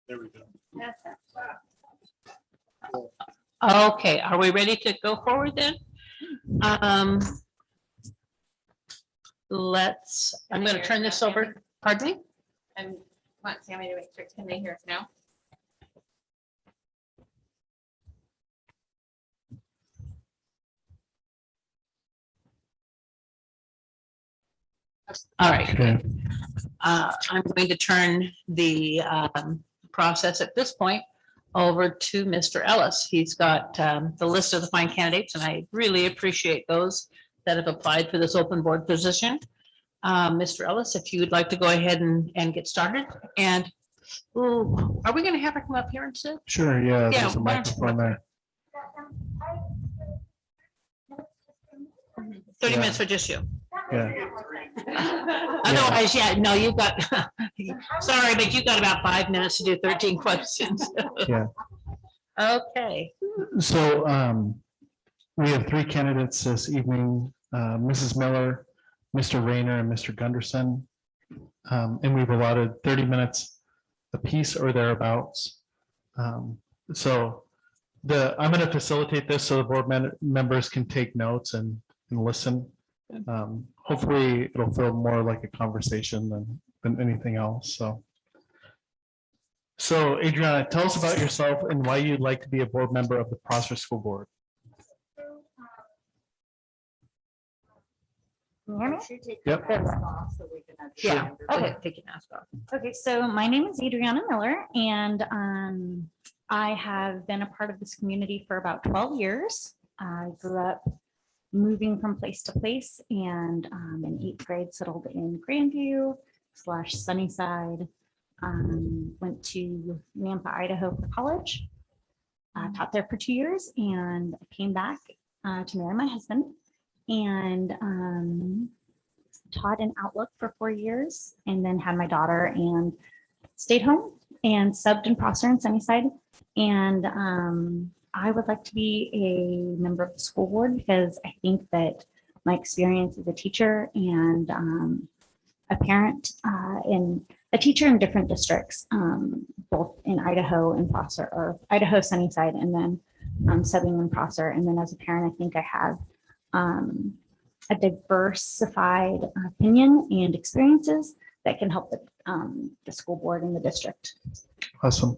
There we go. Okay, are we ready to go forward then? I'm going to turn this over. Pardon me? And want Sammy to make sure, can they hear us now? All right. Okay. I'm going to turn the process at this point over to Mr. Ellis. He's got the list of the fine candidates, and I really appreciate those that have applied for this open board position. Mr. Ellis, if you would like to go ahead and get started. And are we going to have her come up here and sit? Sure, yeah, Yeah, there's a why don't you- microphone there. 30 Yeah. minutes for just you. Yeah, Otherwise, yeah, no, you've got, sorry, but you've got about 5 minutes to do 13 questions. yeah. Okay. So we have 3 candidates this evening, Mrs. Miller, Mr. Rayner, and Mr. Gunderson. And we've allotted 30 minutes apiece or thereabouts. So I'm going to facilitate this so the board members can take notes and listen. Hopefully it'll feel more like a conversation than anything else. So Adriana, tell us about yourself and why you'd like to be a board member of the Prosser School Board. Can you hear me? Yep. Yeah. Okay. Take your mask off. Okay, so my name is Adriana Miller, and I have been a part of this community for about 12 years. I grew up moving from place to place, and in 8th grade settled in Grandview / Sunnyside. Went to Nampa, Idaho for college. Taught there for 2 years, and I came back to marry my husband, and taught in Outlook for 4 years, and then had my daughter and stayed home and subbed in Prosser and Sunnyside. And I would like to be a member of the school board because I think that my experience as a teacher and a parent and a teacher in different districts, both in Idaho and Prosser, or Idaho, Sunnyside, and then subbing in Prosser. And then as a parent, I think I have a diversified opinion and experiences that can help the school board and the district. Awesome.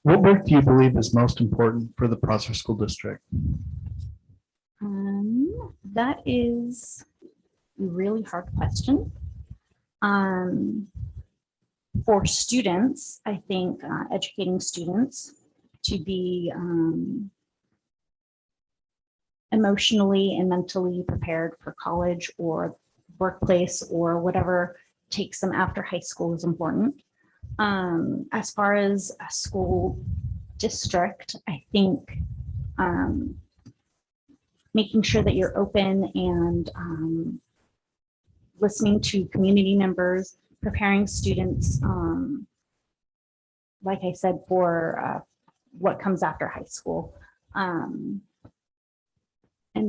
What work do you believe is most important for the Prosser School District? That is a really hard question. For students, I think educating students to be emotionally and mentally prepared for college or workplace or whatever takes them after high school is important. As far as a school district, I think making sure that you're open and listening to community members, preparing students, like I said, for what comes after high school. And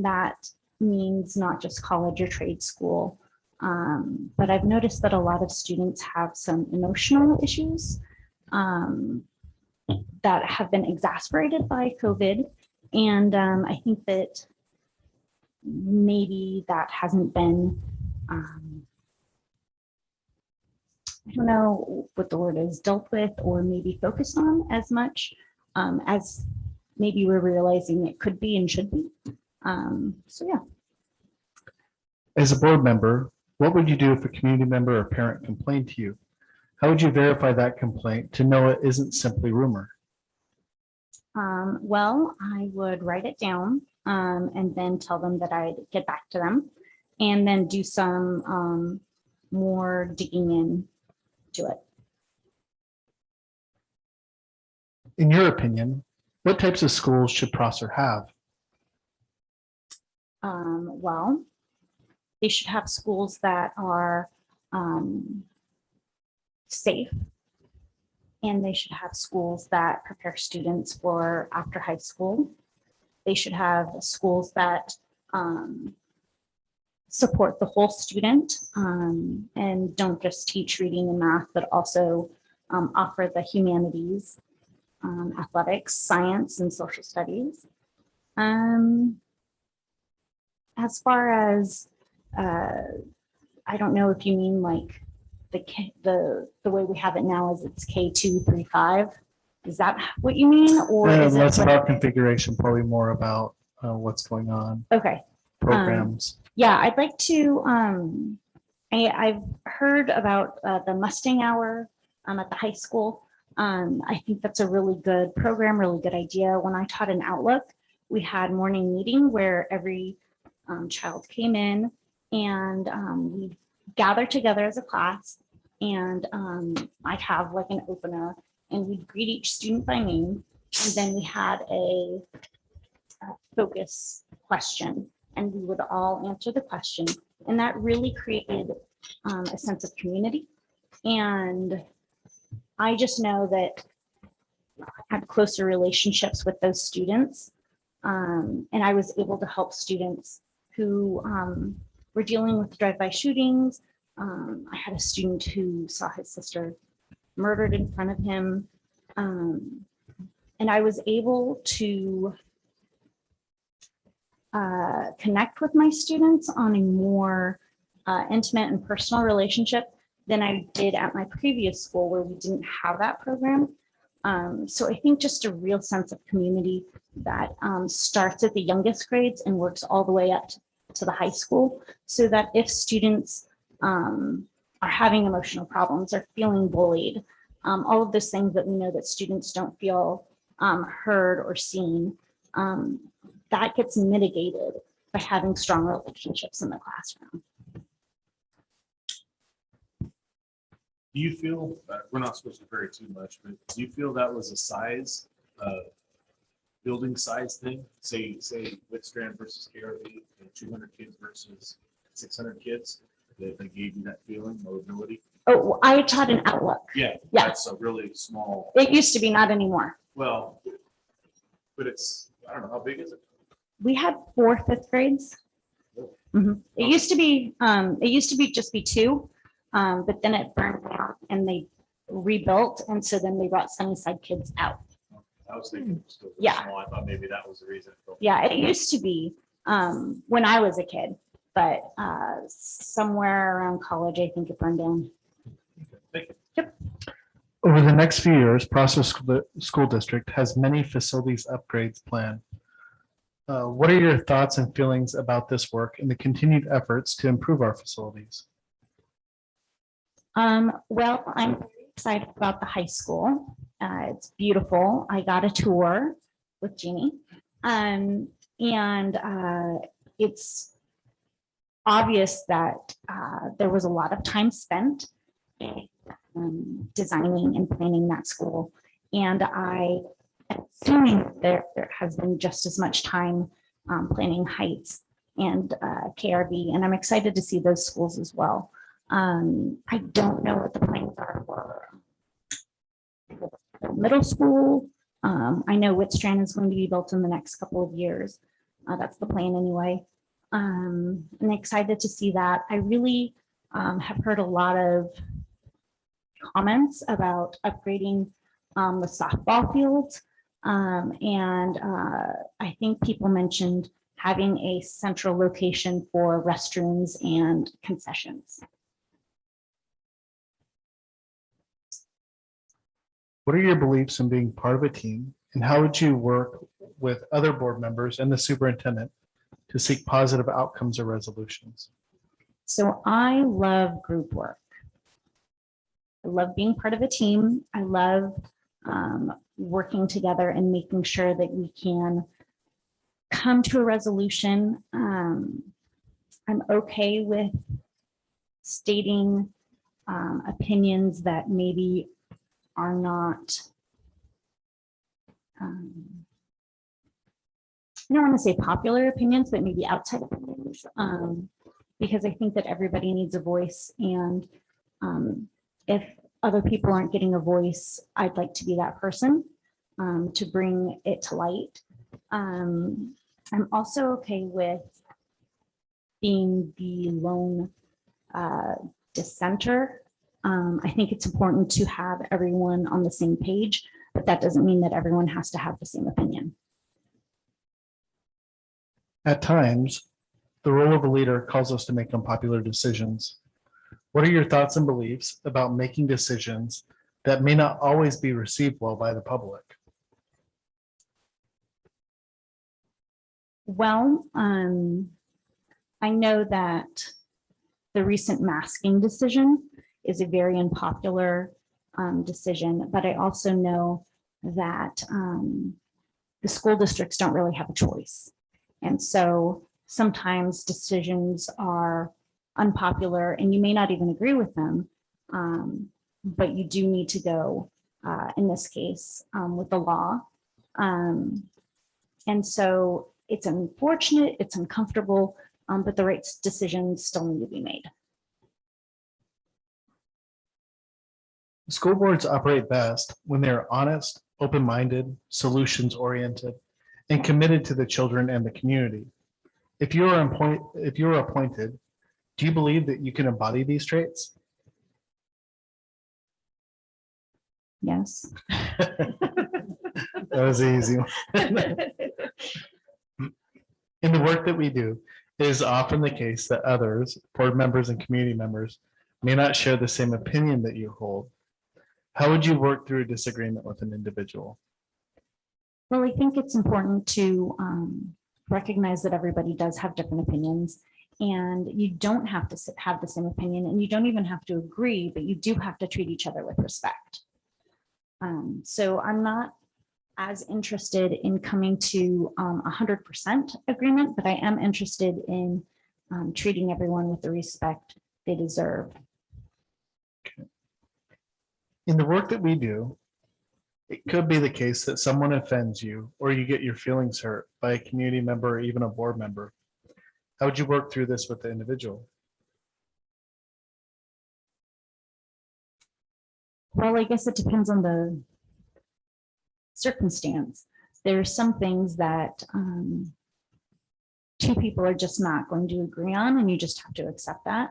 that means not just college or trade school. But I've noticed that a lot of students have some emotional issues that have been exacerbated by COVID. And I think that maybe that hasn't been, I don't know what the word is, dealt with or maybe focused on as much as maybe we're realizing it could be and should be. So yeah. As a board member, what would you do if a community member or parent complained to you? How would you verify that complaint to know it isn't simply rumor? Well, I would write it down and then tell them that I'd get back to them and then do some more digging into it. In your opinion, what types of schools should Prosser have? Well, they should have schools that are safe, and they should have schools that prepare students for after high school. They should have schools that support the whole student and don't just teach reading and math, but also offer the humanities, athletics, science, and social studies. As far as, I don't know if you mean like the way we have it now is it's K2 3 5. Is that what you mean, or is it Less what- about configuration, probably more about what's going on, okay? programs. Yeah, I'd like to. I've heard about the Mustang Hour at the high school. I think that's a really good program, really good idea. When I taught in Outlook, we had morning meeting where every child came in and we gathered together as a class, and I'd have like an opener and we'd greet each student by name, and then we had a focus question and we would all answer the question, and that really created a sense of community. And I just know that I had closer relationships with those students, and I was able to help students who were dealing with drive-by shootings. I had a student who saw his sister murdered in front of him, and I was able to connect with my students on a more intimate and personal relationship than I did at my previous school where we didn't have that program. So I think just a real sense of community that starts at the youngest grades and works all the way up to the high school, so that if students are having emotional problems or feeling bullied, all of those things that we know that students don't feel heard or seen, that gets mitigated by having strong relationships in the classroom. Do you feel, we're not supposed to vary too much, but do you feel that was a size, building size thing? Say Whitstrand versus KRV, 200 kids versus 600 kids, that they gave you that feeling, mobility? Oh, I taught in Outlook. Yeah, Yeah. that's a really small, It used to be, not anymore. well, but it's, I don't know, how big is it? We had 4th, 5th grades. Mhm. It used to be just be 2, but then it burned down and they rebuilt, and so then they brought Sunnyside kids out. I was thinking it was still Yeah. small. I thought maybe that was the reason. Yeah, it used to be when I was a kid, but somewhere around college, I think it burned down. Thank you. Yep. Over the next few years, Prosser School District has many facilities upgrades planned. What are your thoughts and feelings about this work and the continued efforts to improve our facilities? Well, I'm very excited about the high school. It's beautiful. I got a tour with Jeannie. And it's obvious that there was a lot of time spent designing and planning that school. And I am assuming there has been just as much time planning Heights and KRV, and I'm excited to see those schools as well. I don't know what the plans are for middle school. I know Whitstrand is going to be built in the next couple of years. That's the plan anyway. I'm excited to see that. I really have heard a lot of comments about upgrading the softball fields. And I think people mentioned having a central location for restrooms and concessions. What are your beliefs in being part of a team, and how would you work with other board members and the superintendent to seek positive outcomes or resolutions? So I love group work. I love being part of a team. I love working together and making sure that we can come to a resolution. I'm okay with stating opinions that maybe are not, I don't want to say popular opinions, but maybe outside opinions, because I think that everybody needs a voice. And if other people aren't getting a voice, I'd like to be that person to bring it to light. I'm also okay with being the lone dissenter. I think it's important to have everyone on the same page, but that doesn't mean that everyone has to have the same opinion. At times, the role of a leader calls us to make unpopular decisions. What are your thoughts and beliefs about making decisions that may not always be received well by the public? Well, I know that the recent masking decision is a very unpopular decision, but I also know that the school districts don't really have a choice. And so sometimes decisions are unpopular and you may not even agree with them, but you do need to go, in this case, with the law. And so it's unfortunate, it's uncomfortable, but the right decisions still need to be made. School boards operate best when they are honest, open-minded, solutions-oriented, and committed to the children and the community. If you are appointed, do you believe that you can embody these traits? Yes. That was an easy one. In the work that we do, it is often the case that others, board members and community members, may not share the same opinion that you hold. How would you work through a disagreement with an individual? Well, I think it's important to recognize that everybody does have different opinions, and you don't have to have the same opinion, and you don't even have to agree, but you do have to treat each other with respect. So I'm not as interested in coming to 100% agreement, but I am interested in treating everyone with the respect they deserve. In the work that we do, it could be the case that someone offends you or you get your feelings hurt by a community member or even a board member. How would you work through this with the individual? Well, I guess it depends on the circumstance. There are some things that two people are just not going to agree on, and you just have to accept that.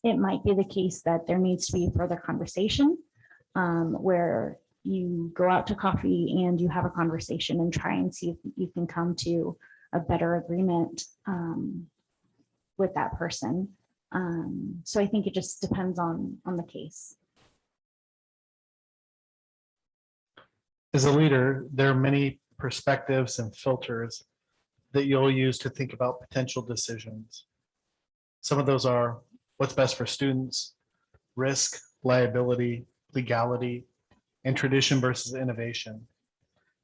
It might be the case that there needs to be further conversation where you go out to coffee and you have a conversation and try and see if you can come to a better agreement with that person. So I think it just depends on the case. As a leader, there are many perspectives and filters that you'll use to think about potential decisions. Some of those are what's best for students, risk, liability, legality, and tradition versus innovation.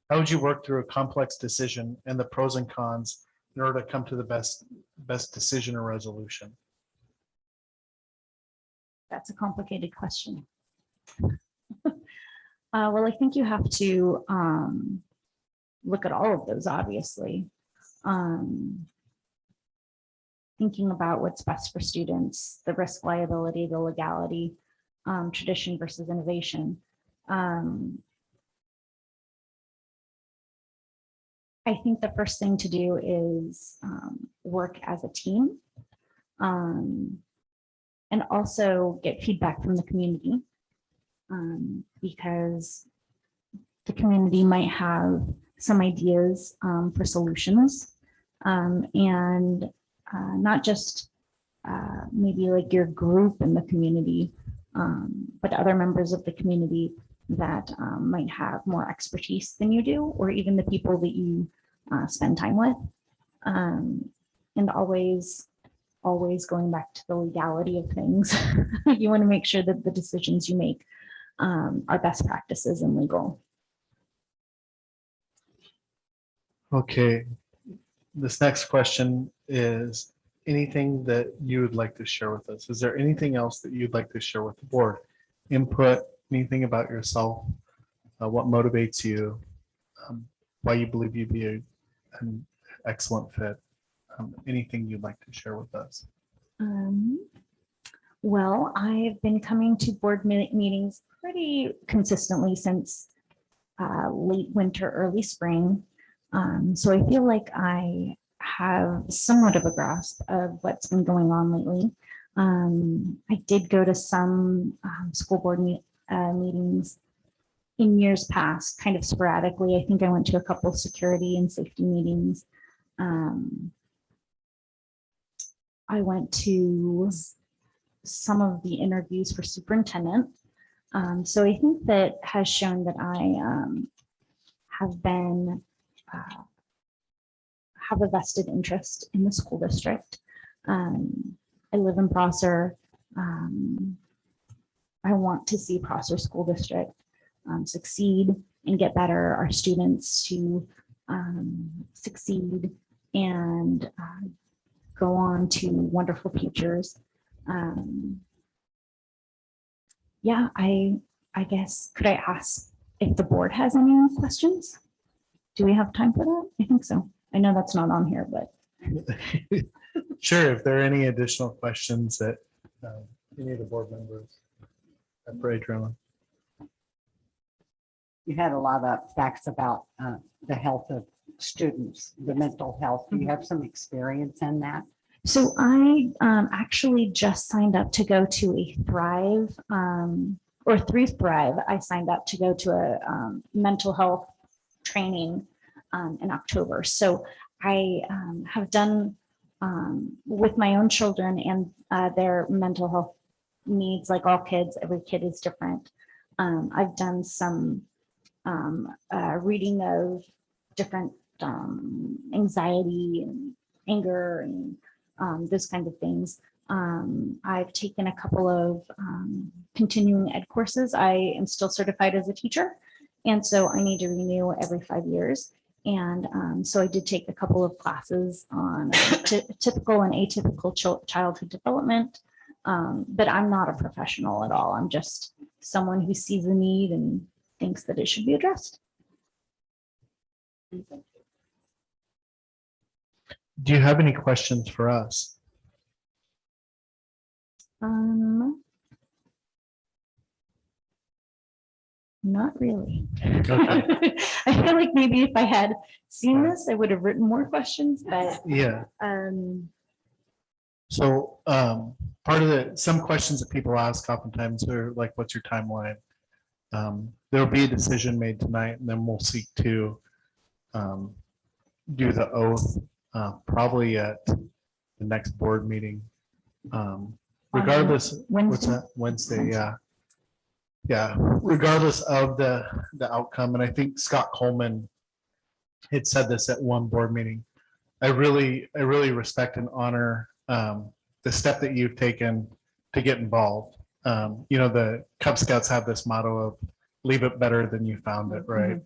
How would you work through a complex decision and the pros and cons in order to come to the best decision or resolution? That's a complicated question. Well, I think you have to look at all of those, obviously. Thinking about what's best for students, the risk, liability, the legality, tradition versus innovation. I think the first thing to do is work as a team and also get feedback from the community because the community might have some ideas for solutions and not just maybe like your group in the community, but other members of the community that might have more expertise than you do, or even the people that you spend time with. And always going back to the legality of things. You want to make sure that the decisions you make are best practices and legal. Okay, this next question is anything that you would like to share with us? Is there anything else that you'd like to share with the board? Input, anything about yourself, what motivates you, why you believe you'd be an excellent fit, anything you'd like to share with us? Well, I've been coming to board meetings pretty consistently since late winter, early spring. So I feel like I have somewhat of a grasp of what's been going on lately. I did go to some school board meetings in years past, kind of sporadically. I think I went to a couple of security and safety meetings. I went to some of the interviews for superintendent. So I think that has shown that I have been, have a vested interest in the school district. I live in Prosser. I want to see Prosser School District succeed and get better, our students to succeed and go on to wonderful futures. Yeah, I guess, could I ask if the board has any questions? Do we have time for that? I think so. I know that's not on here, but. Sure, if there are any additional questions that any of the board members have for Adriana. You had a lot of facts about the health of students, the mental health. Do you have some experience in that? So I actually just signed up to go to a Thrive or through Thrive. I signed up to go to a mental health training in October. So I have done with my own children and their mental health needs, like all kids, every kid is different. I've done some reading of different anxiety and anger and those kinds of things. I've taken a couple of continuing ed courses. I am still certified as a teacher, and so I need to renew every 5 years. And so I did take a couple of classes on typical and atypical childhood development, but I'm not a professional at all. I'm just someone who sees the need and thinks that it should be addressed. Do you have any questions for us? Not really. Okay. I feel like maybe if I had seen this, I would have written more questions, but Yeah. So part of some questions that people ask oftentimes are like, what's your timeline? There'll be a decision made tonight, and then we'll seek to do the oath probably at the next board meeting. Regardless, what's Wednesday? that? Wednesday, yeah. Yeah, regardless of the outcome. And I think Scott Coleman had said this at one board meeting. I really respect and honor the step that you've taken to get involved. You know, the Cub Scouts have this motto of leave it better than you found it, right?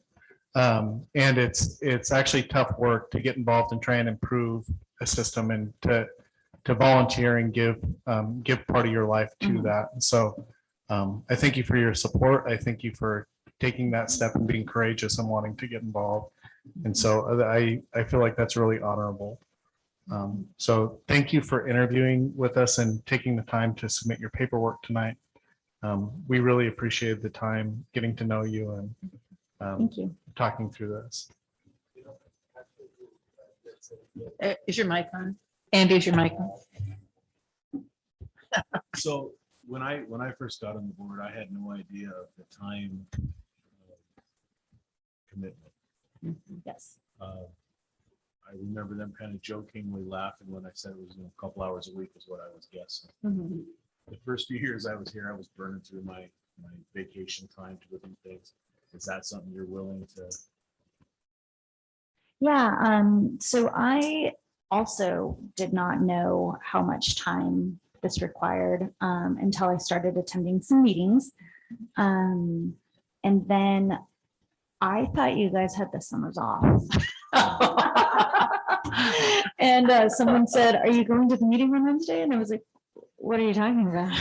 And it's actually tough work to get involved and try and improve a system and to volunteer and give part of your life to that. And so I thank you for your support. I thank you for taking that step and being courageous and wanting to get involved. And so I feel like that's really honorable. So thank you for interviewing with us and taking the time to submit your paperwork tonight. We really appreciated the time getting to know you and Thank you. talking through this. Is your mic on? Andy, is your mic on? So when I first got on the board, I had no idea of the time commitment. Yes. I remember them kind of jokingly laughing when I said it was a couple hours a week is what I was guessing. The first few years I was here, I was burning through my vacation time to do things. Is that something you're willing to? Yeah. So I also did not know how much time this required until I started attending some meetings. And then I thought you guys had the summers off. And someone said, "Are you going to the meeting on Wednesday?" And I was like, "What are you talking about?"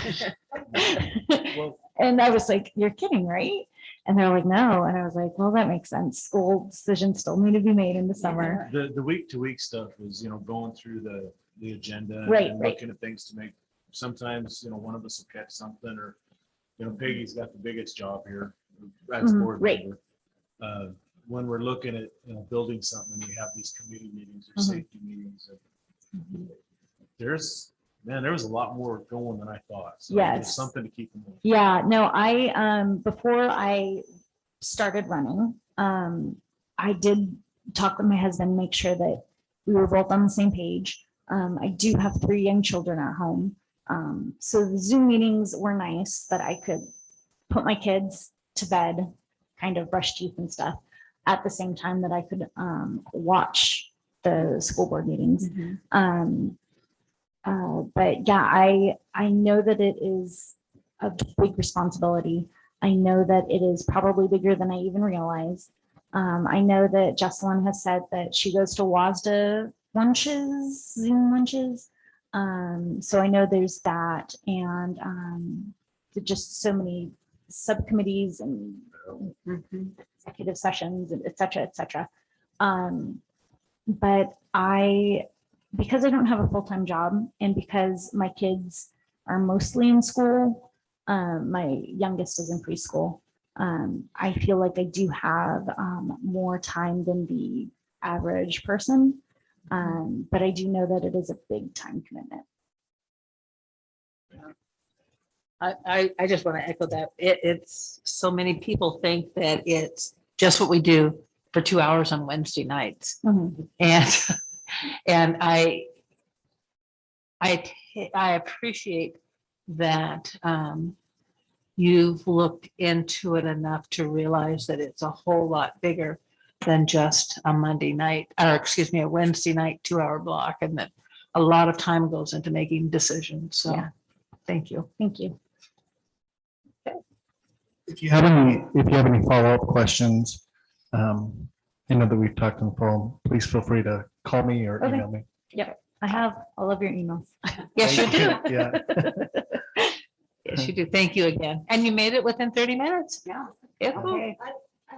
Well, And I was like, "You're kidding, right?" And they're like, "No." And I was like, "Well, that makes sense. School decisions still need to be made in the summer." the week to week stuff is, going through the agenda Right, and right. looking at things to make, sometimes, one of us will catch something or, Peggy's got the biggest job here as board right. member. When we're looking at, building something, we have these committee meetings or Mhm. safety meetings. And there's Man, there was a lot more going than I thought. So Yes. there's something to keep in mind. Yeah, no, before I started running, I did talk with my husband, make sure that we were both on the same page. I do have 3 young children at home. So the Zoom meetings were nice that I could put my kids to bed, kind of brush teeth and stuff, at the same time that I could watch the school board meetings. But yeah, I know that it is a big responsibility. I know that it is probably bigger than I even realized. I know that Jesselyn has said that she goes to WASDA lunches, Zoom lunches. So I know there's that, and just so many subcommittees and executive sessions, and et cetera, et cetera. But because I don't have a full-time job, and because my kids are mostly in school, my youngest is in preschool. I feel like I do have more time than the average person, but I do know that it is a big time commitment. I just want to echo that. It's so many people think that it's just what we do for 2 hours on Wednesday nights. Mhm. And I appreciate that you've looked into it enough to realize that it's a whole lot bigger than just a Monday night, or excuse me, a Wednesday night 2-hour block, and that a lot of time goes into making decisions. So Yeah. thank you. Thank you. If you have any follow-up questions, I know that we've talked on the phone, please feel free to call me or Okay. email me. I have all of your emails. Yes, you do. Yeah. Yes, you do. Thank you again. And you made it within 30 minutes. Yeah. Yeah, cool. Okay. I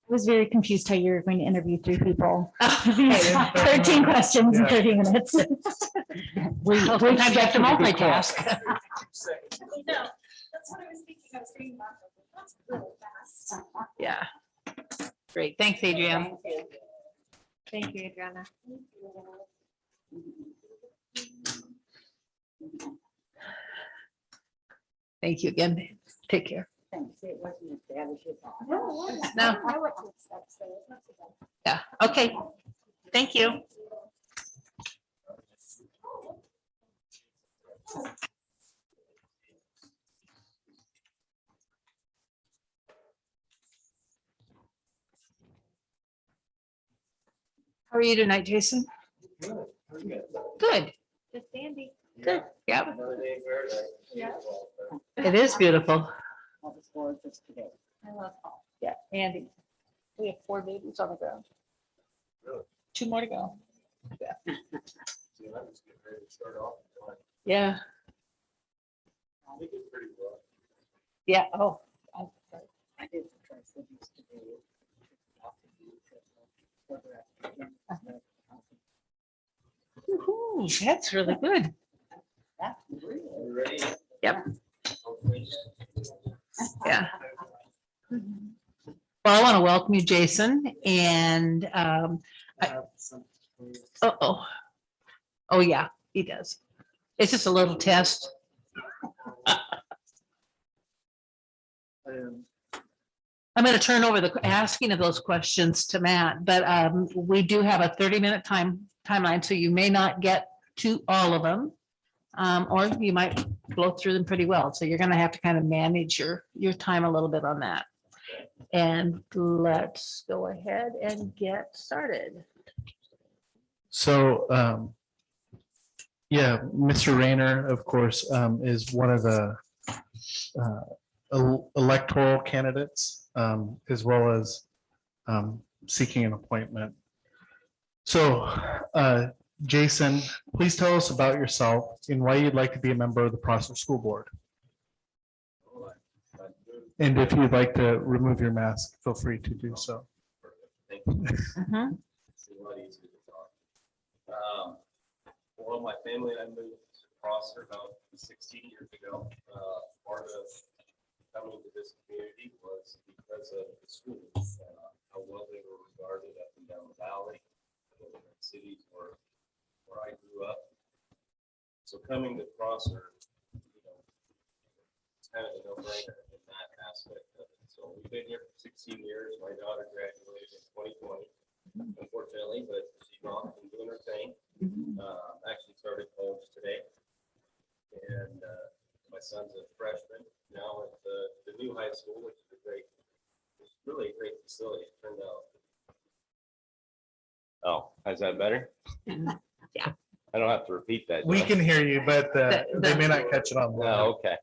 was very confused how you were going to interview 3 people. Okay. 13 questions in 30 minutes. Well, sometimes you have to multitask. No, that's what I was thinking. I was thinking about that. That's really fast. Yeah. Great. Thanks, Adriana. Thank you, Adriana. Thank you again. Take care. Thanks. It wasn't as bad as you thought. No. Yeah. Okay. Thank you. How are you tonight, Jason? Good. Just Andy. Good. Yep. It is beautiful. That was gorgeous today. I love fall. Yeah, Andy. We have 4 babies on the ground. Really? 2 more to go. See, I was getting ready to start off. Yeah. I think it's pretty well. Yeah. Oh. I did the Tri-Cities today. Woo-hoo, that's really good. That's really. Ready? Yep. Yeah. Well, I want to welcome you, Jason, and oh, oh yeah, he does. It's just a little test. I'm going to turn over the asking of those questions to Matt, but we do have a 30-minute timeline, so you may not get to all of them, or you might blow through them pretty well. So you're going to have to kind of manage your time a little bit on that. And let's go ahead and get started. So, yeah, Mr. Rayner, of course, is one of the electoral candidates, as well as seeking an appointment. So, Jason, please tell us about yourself and why you'd like to be a member of the Prosser School Board. And if you'd like to remove your mask, feel free to do so. Mhm. It's a lot easier to talk. Well, my family and I moved to Prosser about 16 years ago. Part of coming to this community was because of the schools, how well they were regarded up and down the valley, the cities where I grew up. So coming to Prosser, it's kind of a no-brainer in that aspect of it. So we've been here for 16 years. My daughter graduated in 2020, unfortunately, but she's off and doing her thing. Actually started college today. And my son's a freshman now at the new high school, which is it's really a great facility. It turned out. Oh, is that better? Yeah. I don't have to repeat that. do We I? can hear you, but they may The- not catch it on. No, okay.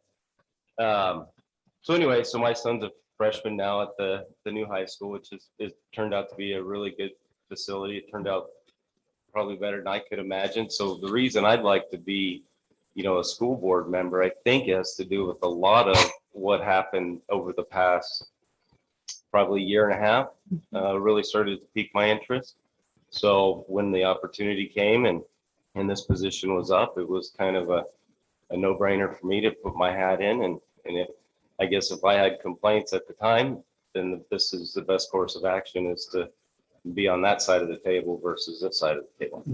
So anyway, so my son's a freshman now at the new high school, which is turned out to be a really good facility. It turned out probably better than I could imagine. So the reason I'd like to be, a school board member, I think has to do with a lot of what happened over the past probably year and a half, really started to pique my interest. So when the opportunity came and this position was up, it was kind of a no-brainer for me to put my hat in. And I guess if I had complaints at the time, then this is the best course of action, is to be on that side of the table versus this side of the table.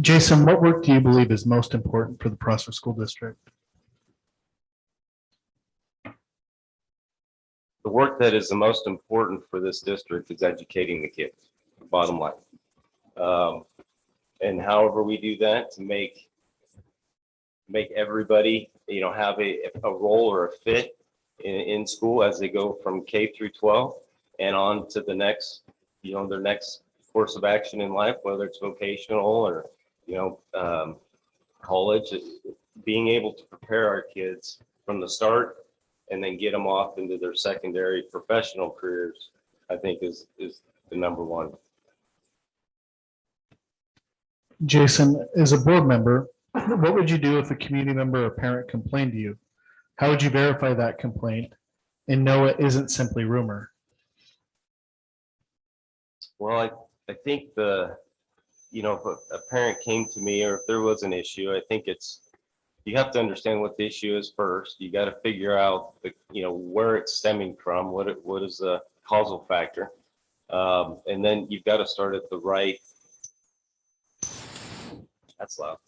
Jason, what work do you believe is most important for the Prosser School District? The work that is the most important for this district is educating the kids, bottom line. And however we do that to make everybody, have a role or a fit in school as they go from K through 12 and on to the next, their next course of action in life, whether it's vocational or, college, being able to prepare our kids from the start and then get them off into their secondary professional careers, I think is the number one. Jason, as a board member, what would you do if a community member or parent complained to you? How would you verify that complaint and know it isn't simply rumor? Well, I think if a parent came to me or if there was an issue, I think you have to understand what the issue is first. You got to figure out where it's stemming from, what is the causal factor. And then you've got to start at the right. That's loud.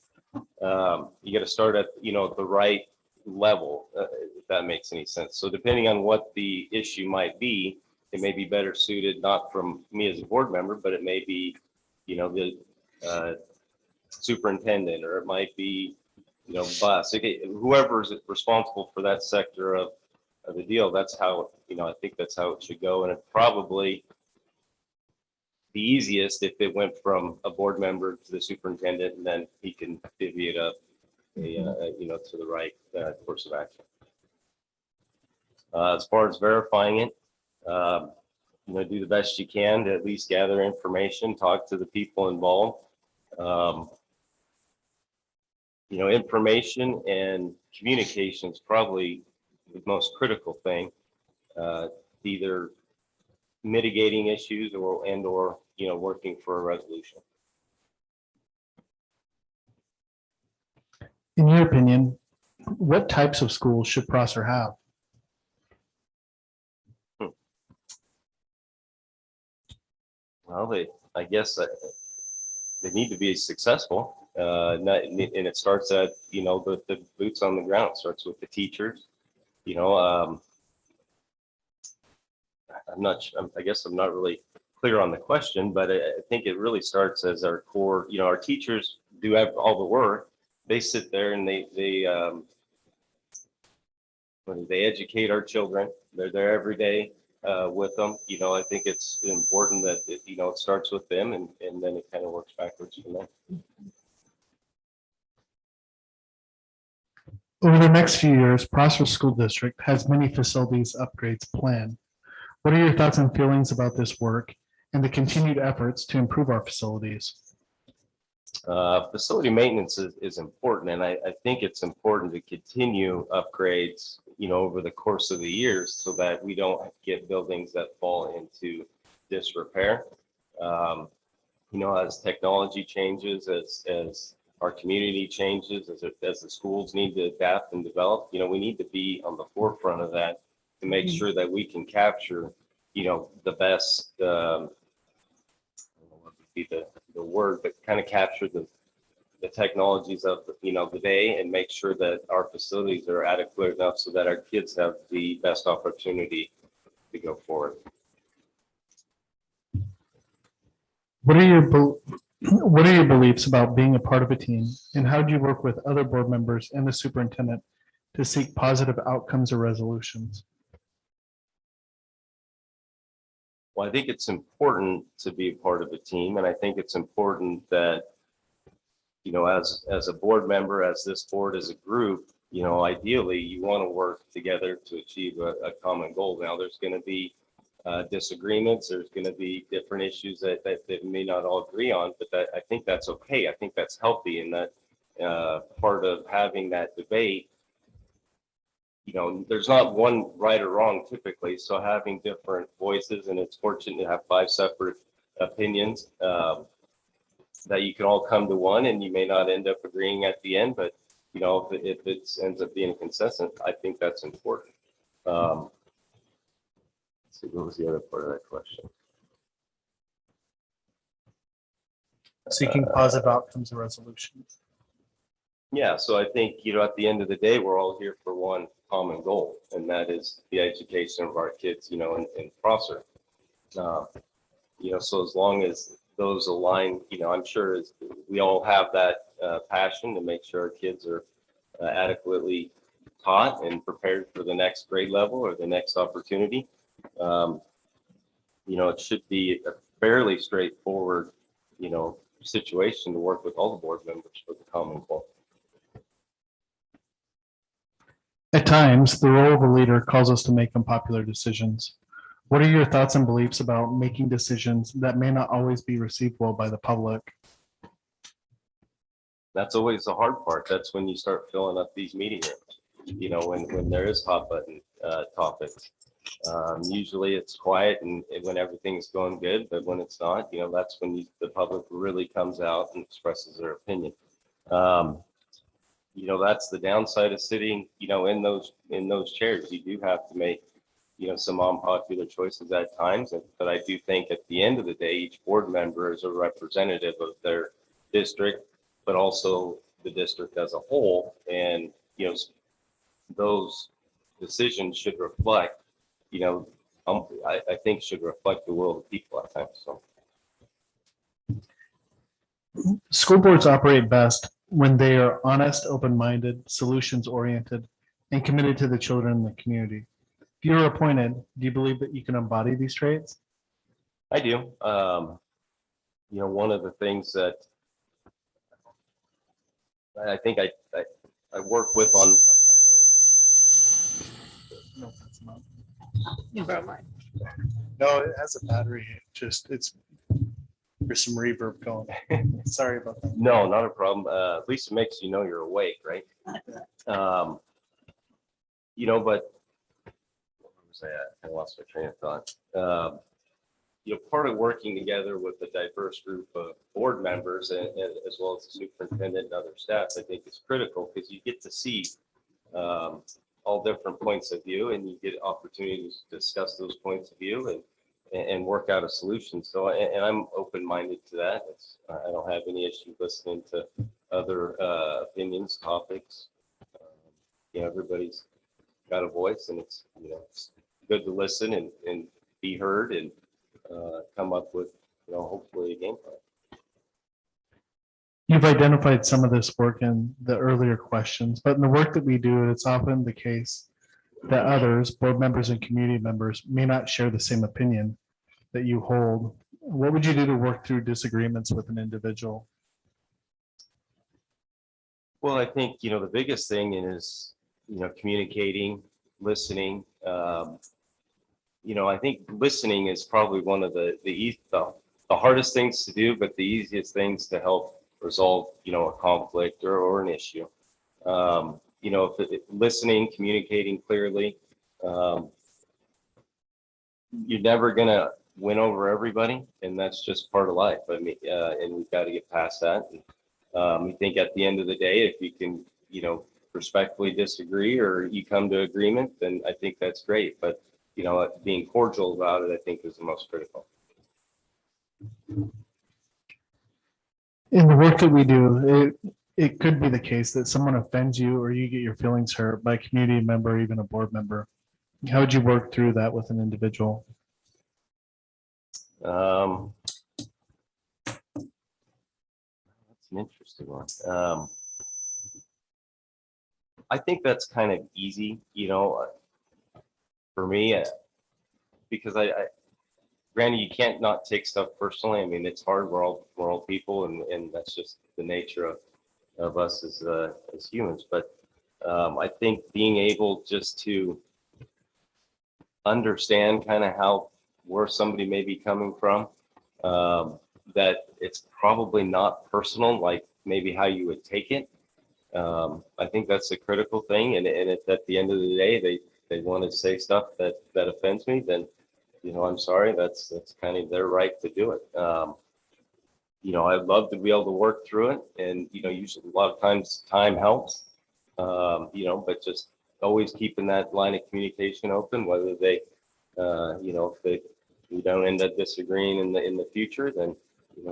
You got to start at, the right level, if that makes any sense. So depending on what the issue might be, it may be better suited, not from me as a board member, but it may be, the superintendent, or it might be, bus, whoever is responsible for that sector of the deal. That's how, I think that's how it should go. And it probably the easiest if it went from a board member to the superintendent, and then he can divvy it up, to the right course of action. As far as verifying it, do the best you can to at least gather information, talk to the people involved. Information and communication is probably the most critical thing, either mitigating issues or working for a resolution. In your opinion, what types of schools should Prosser have? Well, I guess they need to be successful. And it starts at, the boots on the ground. It starts with the teachers. I guess I'm not really clear on the question, but I think it really starts as our core. Our teachers do have all the work. They sit there and they educate our children. They're there every day with them. I think it's important that it starts with them, and then it kind of works backwards from there. Over the next few years, Prosser School District has many facilities upgrades planned. What are your thoughts and feelings about this work and the continued efforts to improve our facilities? Facility maintenance is important, and I think it's important to continue upgrades, over the course of the years, so that we don't get buildings that fall into disrepair. As technology changes, as our community changes, as the schools need to adapt and develop, we need to be on the forefront of that to make sure that we can capture, the best, I don't know what would be the word, but kind of capture the technologies of, the day and make sure that our facilities are adequate enough so that our kids have the best opportunity to go forward. What are your beliefs about being a part of a team, and how do you work with other board members and the superintendent to seek positive outcomes or resolutions? Well, I think it's important to be a part of a team, and I think it's important that, as a board member, as this board, as a group, ideally, you want to work together to achieve a common goal. Now, there's going to be disagreements. There's going to be different issues that we may not all agree on, but I think that's okay. I think that's healthy, and that part of having that debate, there's not one right or wrong typically. So having different voices, and it's fortunate to have 5 separate opinions that you can all come to one, and you may not end up agreeing at the end, but if it ends up being consistent, I think that's important. Let's see, what was the other part of that question? Seeking positive outcomes or resolutions. Yeah, so I think, at the end of the day, we're all here for one common goal, and that is the education of our kids, in Prosser. So as long as those align, I'm sure we all have that passion to make sure our kids are adequately taught and prepared for the next grade level or the next opportunity. It should be a fairly straightforward, situation to work with all the board members for the common goal. At times, the role of a leader calls us to make unpopular decisions. What are your thoughts and beliefs about making decisions that may not always be received well by the public? That's always the hard part. That's when you start filling up these meeting rooms, when there is hot button topics. Usually it's quiet and when everything's going good, but when it's not, that's when the public really comes out and expresses their opinion. That's the downside of sitting, in those chairs. You do have to make, some unpopular choices at times. But I do think at the end of the day, each board member is a representative of their district, but also the district as a whole. And, those decisions should reflect, I think should reflect the will of the people at times. So. School boards operate best when they are honest, open-minded, solutions-oriented, and committed to the children in the community. If you're appointed, do you believe that you can embody these traits? I do. One of the things that I think I work with on my No, that's not. Never mind. No, it has a battery. There's some reverb going. Sorry about that. own. No, not a problem. At least it makes you're awake, right? But where was I at? I lost my train of thought. Part of working together with a diverse group of board members and as well as the superintendent and other staff, I think is critical because you get to see all different points of view, and you get opportunities to discuss those points of view and work out a solution. So, and I'm open-minded to that. I don't have any issue listening to other opinions, topics. Everybody's got a voice, and it's good to listen and be heard and come up with hopefully a game plan. You've identified some of this work in the earlier questions, but in the work that we do, it's often the case that others, board members and community members, may not share the same opinion that you hold. What would you do to work through disagreements with an individual? Well, I think, the biggest thing is, communicating, listening. I think listening is probably one of the hardest things to do, but the easiest things to help resolve, a conflict or an issue. Listening, communicating clearly, you're never going to win over everybody, and that's just part of life. And we've got to get past that. We think at the end of the day, if you can, respectfully disagree or you come to agreement, then I think that's great. But, being cordial about it, I think is the most critical. In the work that we do, it could be the case that someone offends you or you get your feelings hurt by a community member, or even a board member. How would you work through that with an individual? That's an interesting one. I think that's kind of easy, for me, because I granted, you can't not take stuff personally. I mean, it's hard. We're all people, and that's just the nature of us as humans. But I think being able just to understand kind of where somebody may be coming from, that it's probably not personal, like maybe how you would take it. I think that's a critical thing. And if at the end of the day they want to say stuff that offends me, then I'm sorry. That's kind of their right to do it. I'd love to be able to work through it, and usually a lot of times time helps. But just always keeping that line of communication open, whether they, if we don't end up disagreeing in the future, then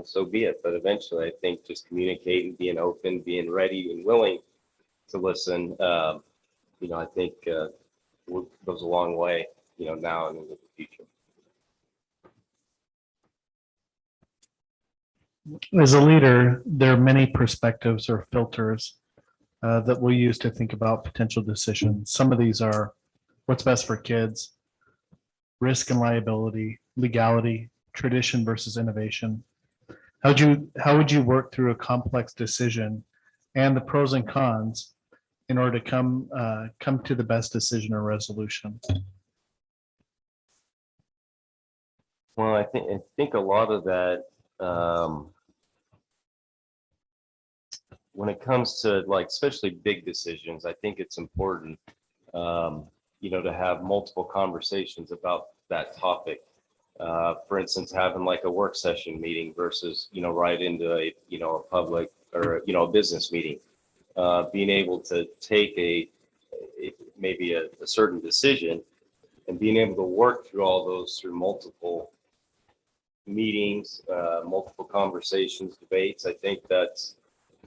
so be it. But eventually, I think just communicating, being open, being ready and willing to listen, I think goes a long way, now and in the future. As a leader, there are many perspectives or filters that we'll use to think about potential decisions. Some of these are what's best for kids, risk and liability, legality, tradition versus innovation. How would you work through a complex decision and the pros and cons in order to come to the best decision or resolution? Well, I think a lot of that, when it comes to especially big decisions, I think it's important, to have multiple conversations about that topic. For instance, having a work session meeting versus, right into a public or, a business meeting. Being able to take maybe a certain decision and being able to work through all those through multiple meetings, multiple conversations, debates. I think that's,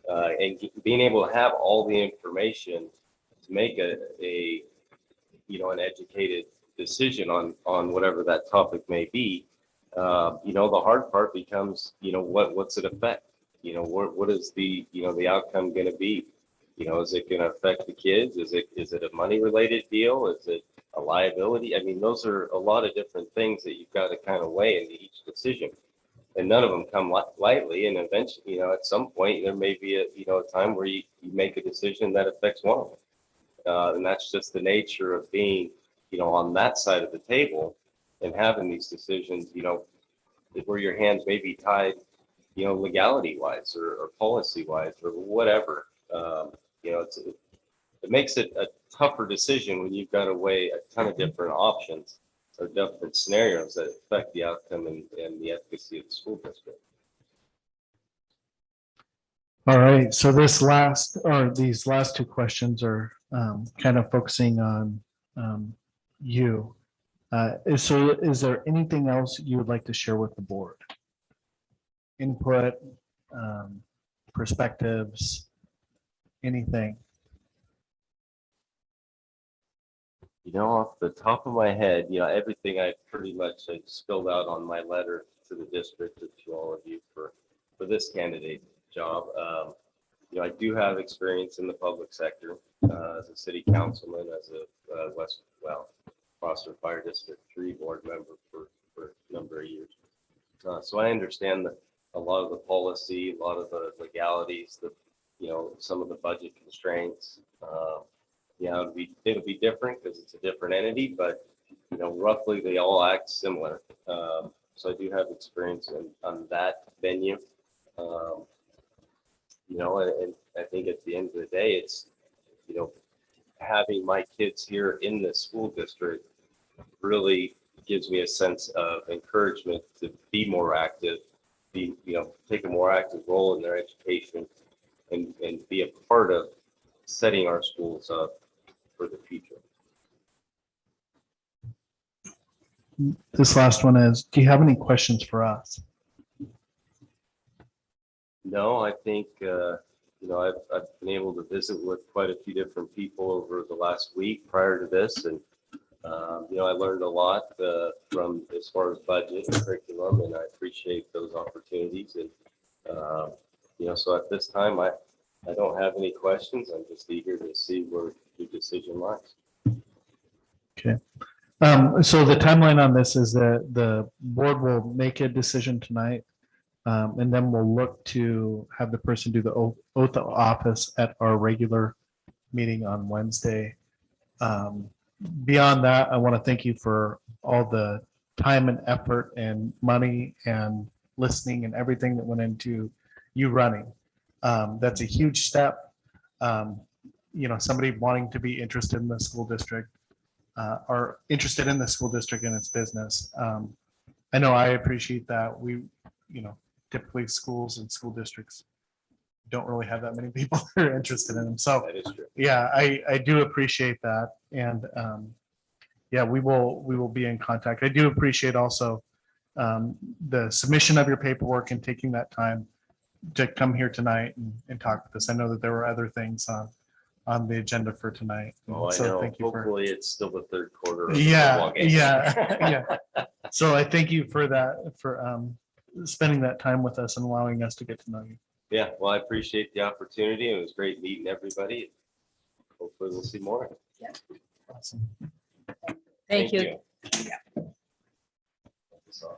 and being able to have all the information to make an educated decision on whatever that topic may be. The hard part becomes, what's it affect? What is the outcome going to be? Is it going to affect the kids? Is it a money related deal? Is it a liability? I mean, those are a lot of different things that you've got to kind of weigh into each decision, and none of them come lightly. And eventually, at some point, there may be a time where you make a decision that affects one of them, and that's just the nature of being, on that side of the table and having these decisions, where your hands may be tied, legality wise or policy wise or whatever. It makes it a tougher decision when you've got to weigh a ton of different options or different scenarios that affect the outcome and the efficacy of the school district. All right, so these last two questions are kind of focusing on you. So is there anything else you would like to share with the board? Input, perspectives, anything? Off the top of my head, everything I pretty much spilled out on my letter to the district and to all of you for this candidate job. I do have experience in the public sector as a city councilman, as a Foster Fire District 3 board member for a number of years. So I understand a lot of the policy, a lot of the legalities, some of the budget constraints. It'll be different because it's a different entity, but roughly they all act similar. So I do have experience on that venue. And I think at the end of the day, it's having my kids here in the school district really gives me a sense of encouragement to be more active, take a more active role in their education, and be a part of setting our schools up for the future. This last one is, do you have any questions for us? No, I think I've been able to visit with quite a few different people over the last week prior to this, and I learned a lot from as far as budget and curriculum, and I appreciate those opportunities. And so at this time, I don't have any questions. I'm just eager to see where your decision lies. So the timeline on this is that the board will make a decision tonight. And then we'll look to have the person do the oath of office at our regular meeting on Wednesday. Beyond that, I want to thank you for all the time and effort and money and listening and everything that went into you running. That's a huge step. Somebody wanting to be interested in the school district or interested in the school district and its business. I know I appreciate that. Typically schools and school districts don't really have that many people who are interested in them. So That is true. yeah, I do appreciate that. And yeah, we will be in contact. I do appreciate also the submission of your paperwork and taking that time to come here tonight and talk with us. I know that there were other things on the agenda for tonight. Oh, I So know. thank you for. Hopefully it's still the third quarter. of the Yeah, football game. yeah. So I thank you for that, for spending that time with us and allowing us to get to know you. Yeah, well, I appreciate the opportunity. It was great meeting everybody. Hopefully we'll see more. Awesome. Thank you. So-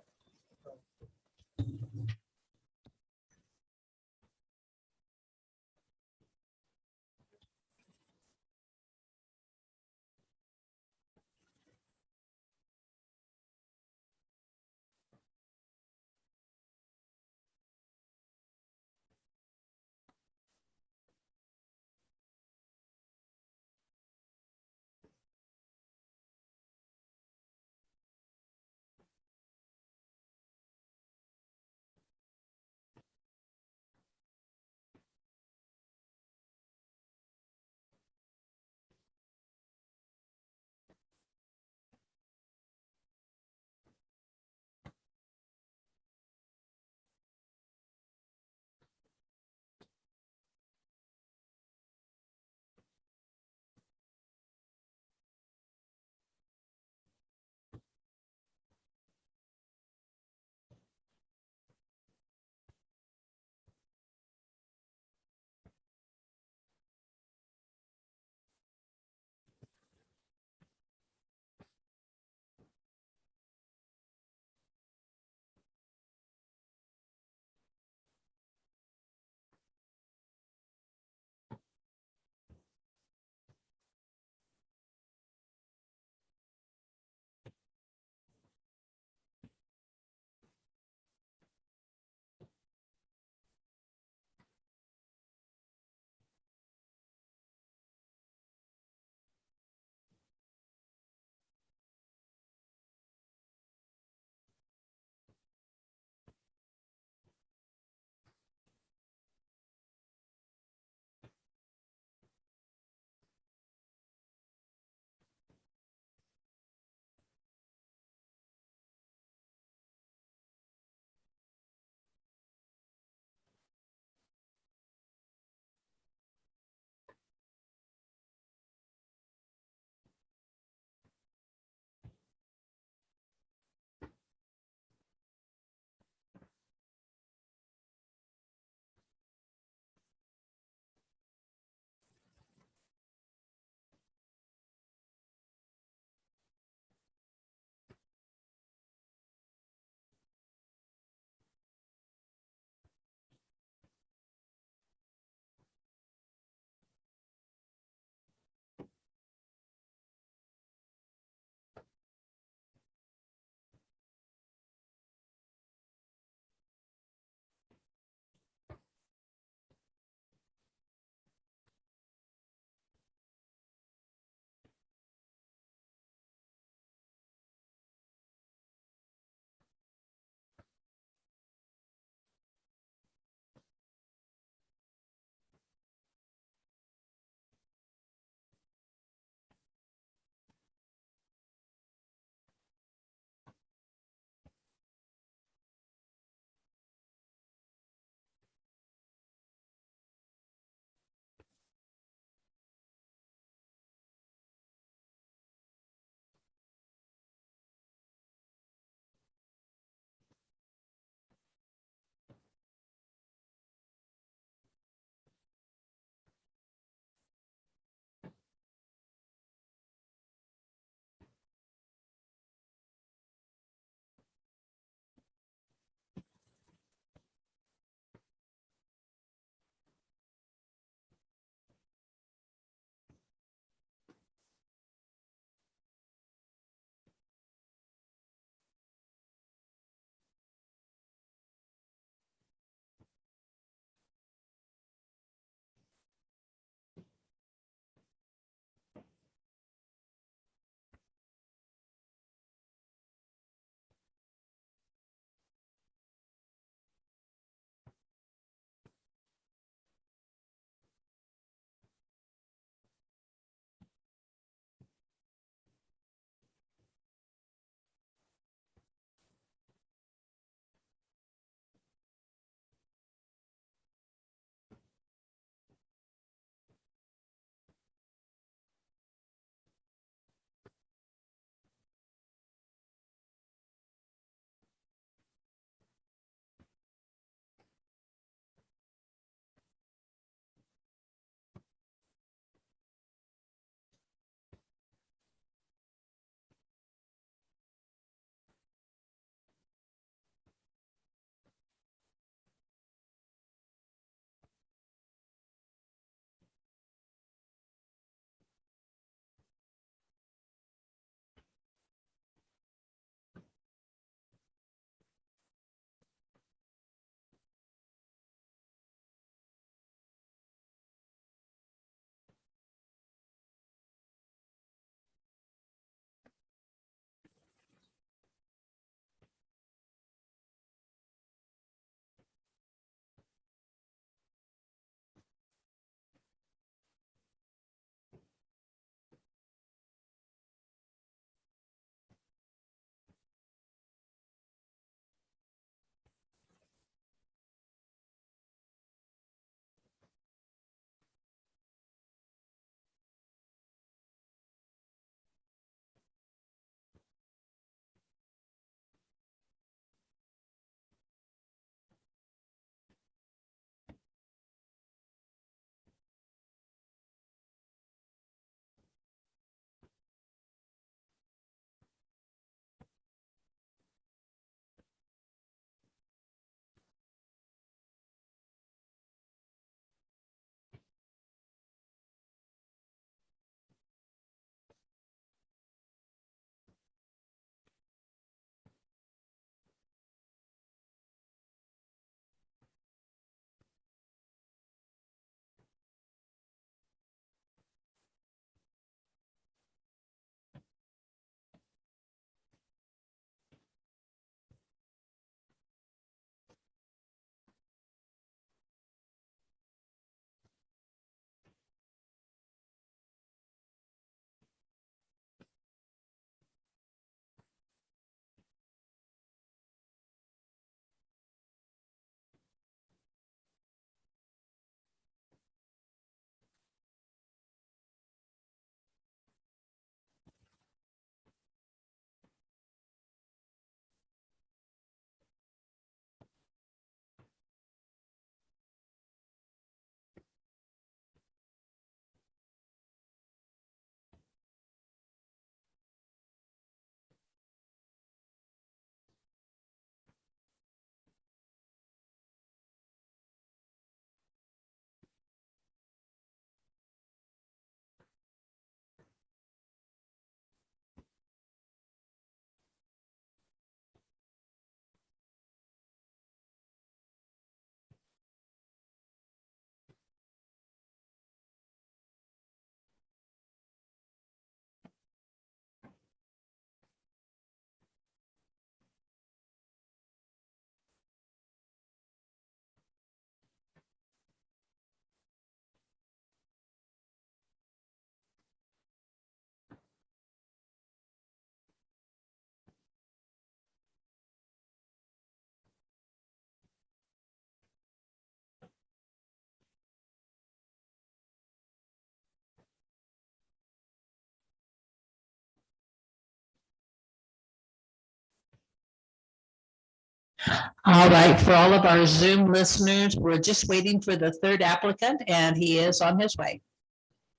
All right, for all of our Zoom listeners, we're just waiting for the third applicant and he is on his way.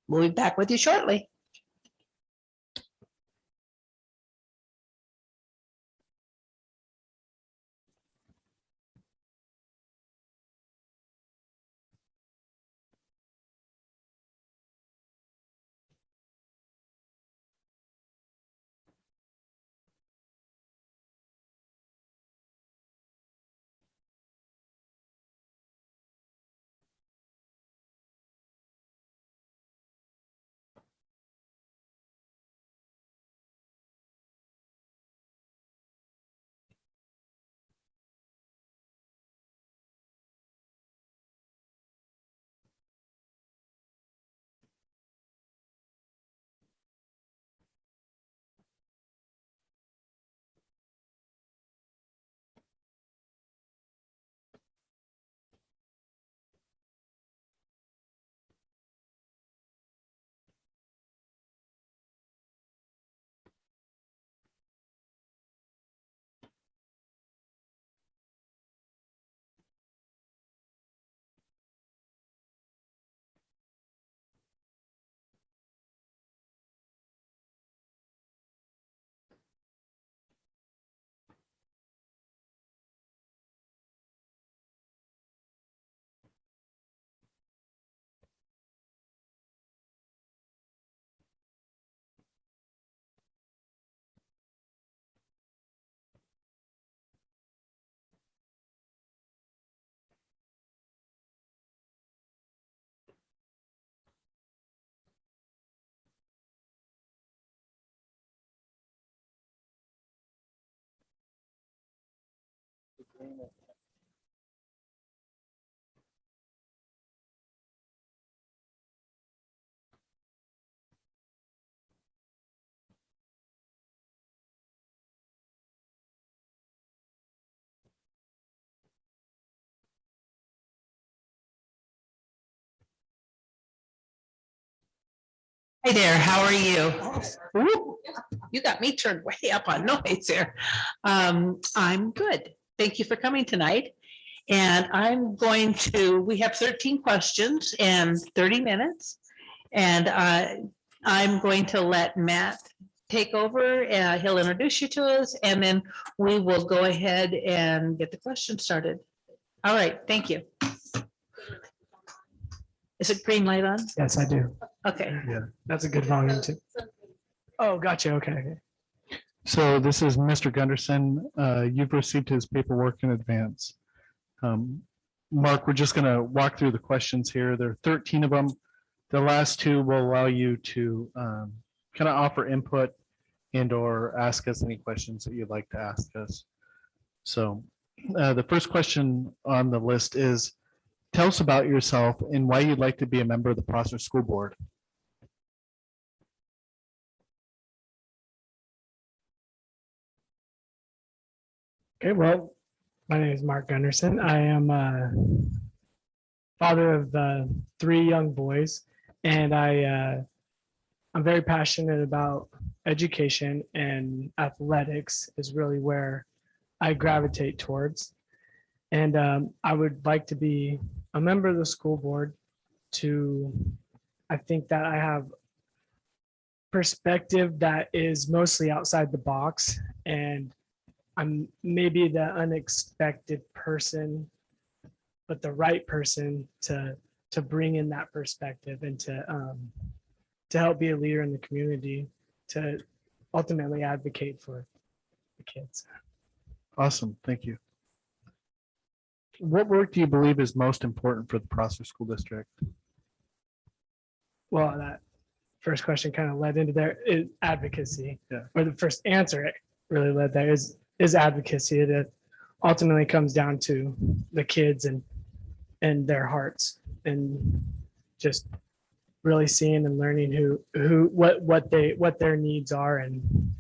We'll be back with you shortly. Hey there, how are you? Ooh, you got me turned way up on noise here. I'm good. Thank you for coming tonight. And we have 13 questions and 30 minutes. And I'm going to let Matt take over. He'll introduce you to us and then we will go ahead and get the questions started. All right, thank you. Is it green light on? Yes, I do. Okay. That's a good volume too. Oh, gotcha. Okay. So this is Mr. Gunderson. You've received his paperwork in advance. Mark, we're just going to walk through the questions here. There are 13 of them. The last two will allow you to kind of offer input and or ask us any questions that you'd like to ask us. So the first question on the list is, tell us about yourself and why you'd like to be a member of the Prosser School Board. Okay. Well, my name is Mark Gunderson. I am a father of 3 young boys, and I'm very passionate about education, and athletics is really where I gravitate towards. And I would like to be a member of the school board I think that I have perspective that is mostly outside the box, and I'm maybe the unexpected person, but the right person to bring in that perspective and to help be a leader in the community, to ultimately advocate for the kids. Awesome. Thank you. What work do you believe is most important for the Prosser School District? Well, that first question kind of led into there is advocacy. Yeah. Or the first answer it really led there is advocacy that ultimately comes down to the kids and their hearts, and just really seeing and learning what their needs are, and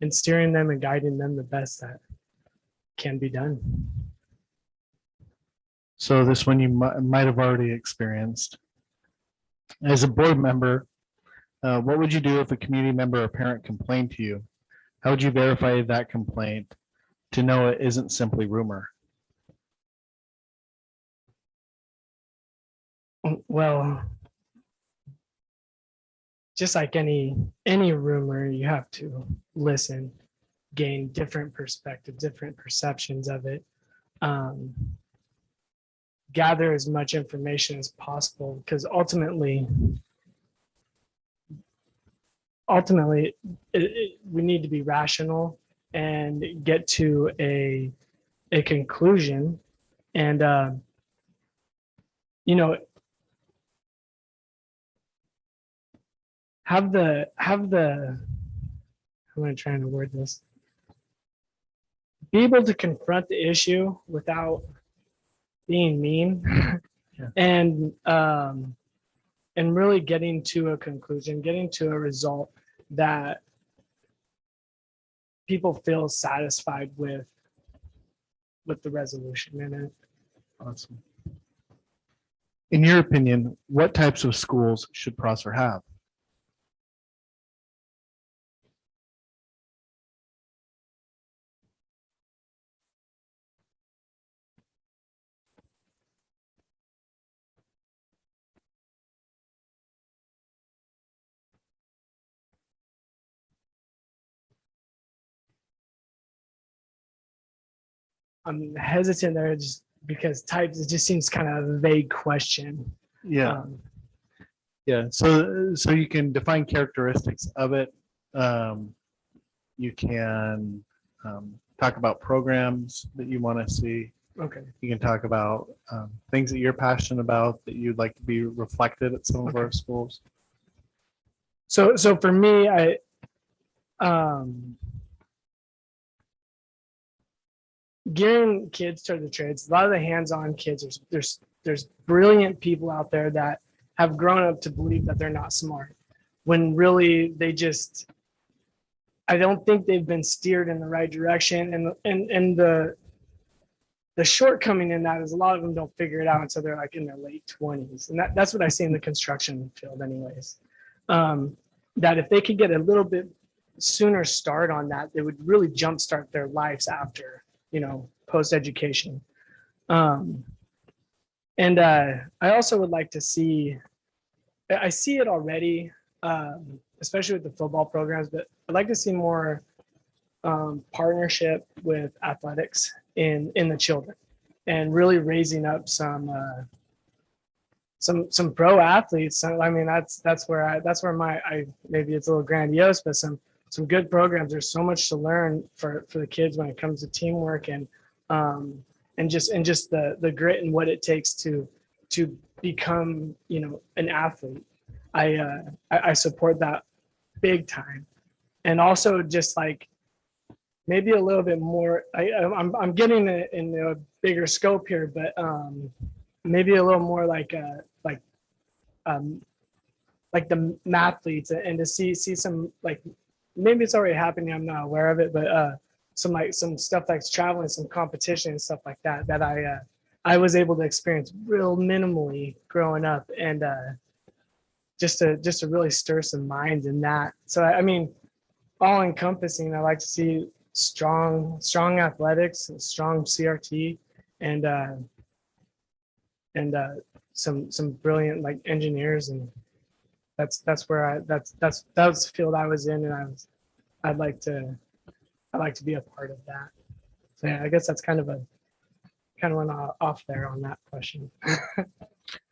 steering them and guiding them the best that can be done. So this one you might have already experienced. As a board member, what would you do if a community member or parent complained to you? How would you verify that complaint to know it isn't simply rumor? Well, just like any rumor, you have to listen, gain different perspectives, different perceptions of it. Gather as much information as possible, because ultimately, we need to be rational and get to a conclusion. And you know, have the how am I trying to word this? Be able to confront the issue without being mean. Yeah. And really getting to a conclusion, getting to a result that people feel satisfied with the resolution in it. Awesome. In your opinion, what types of schools should Prosser have? I'm hesitant there just because types, it just seems kind of a vague question. Yeah, yeah. So you can define characteristics of it. You can talk about programs that you want to see. Okay. You can talk about things that you're passionate about that you'd like to be reflected at some of our schools. So for me, gearing kids toward the trades, a lot of the hands-on kids, there's brilliant people out there that have grown up to believe that they're not smart, when really I don't think they've been steered in the right direction. And the shortcoming in that is a lot of them don't figure it out until they're like in their late 20s. And that's what I see in the construction field anyways. That if they could get a little bit sooner start on that, they would really jumpstart their lives after, post-education. And I also would like to see, I see it already, especially with the football programs, but I'd like to see more partnership with athletics in the children, and really raising up some pro athletes. So, I mean, that's where maybe it's a little grandiose, but some good programs. There's so much to learn for the kids when it comes to teamwork and just the grit and what it takes to become, an athlete. I support that big time. And also just like maybe a little bit more, I'm getting it in a bigger scope here, but maybe a little more like the mathletes, and to see some, like, maybe it's already happening, I'm not aware of it, but some stuff that's traveling, some competition and stuff like that I was able to experience real minimally growing up, and just to really stir some minds in that. So I mean, all encompassing, I like to see strong athletics, strong CRT, and some brilliant like engineers, and that's the field I was in, and I'd like to be a part of that. So yeah, I guess that's kind of went off there on that question.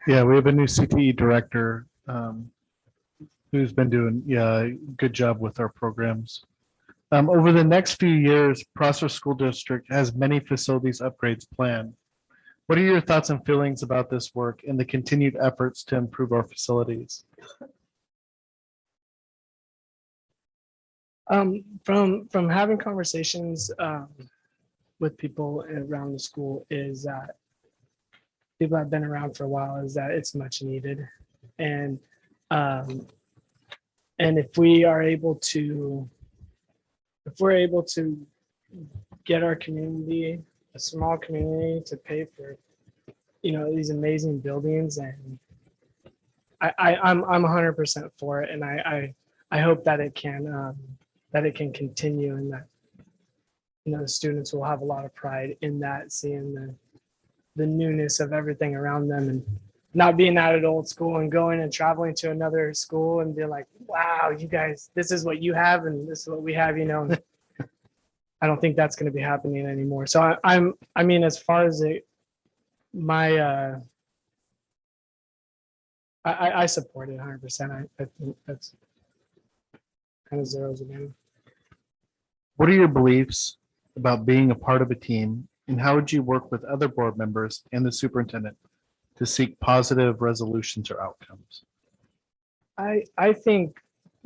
Yeah, we have a new CTE director who's been doing a good job with our programs. Over the next few years, Prosser School District has many facilities upgrades planned. What are your thoughts and feelings about this work and the continued efforts to improve our facilities? From having conversations with people around the school, is that people have been around for a while, is that it's much needed. And if we're able to get our community, a small community, to pay for, these amazing buildings, and I'm 100% for it. And I hope that it can continue, and that, the students will have a lot of pride in that, seeing the newness of everything around them, not being out at old school and going and traveling to another school and being like, wow, you guys, this is what you have and this is what we have, you know. I don't think that's going to be happening anymore. So I mean, as far as my, I support it 100%. I think that's kind of zeros again. What are your beliefs about being a part of a team, and how would you work with other board members and the superintendent to seek positive resolutions or outcomes? I think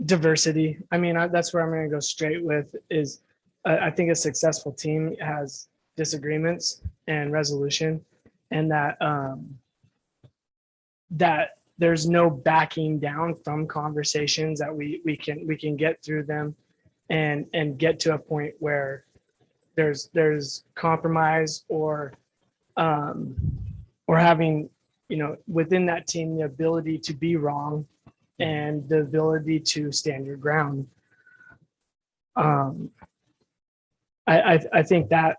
diversity. I mean, that's where I'm going to go straight with is I think a successful team has disagreements and resolution, and that there's no backing down from conversations, that we can get through them and get to a point where there's compromise or having, you know, within that team the ability to be wrong and the ability to stand your ground. I think that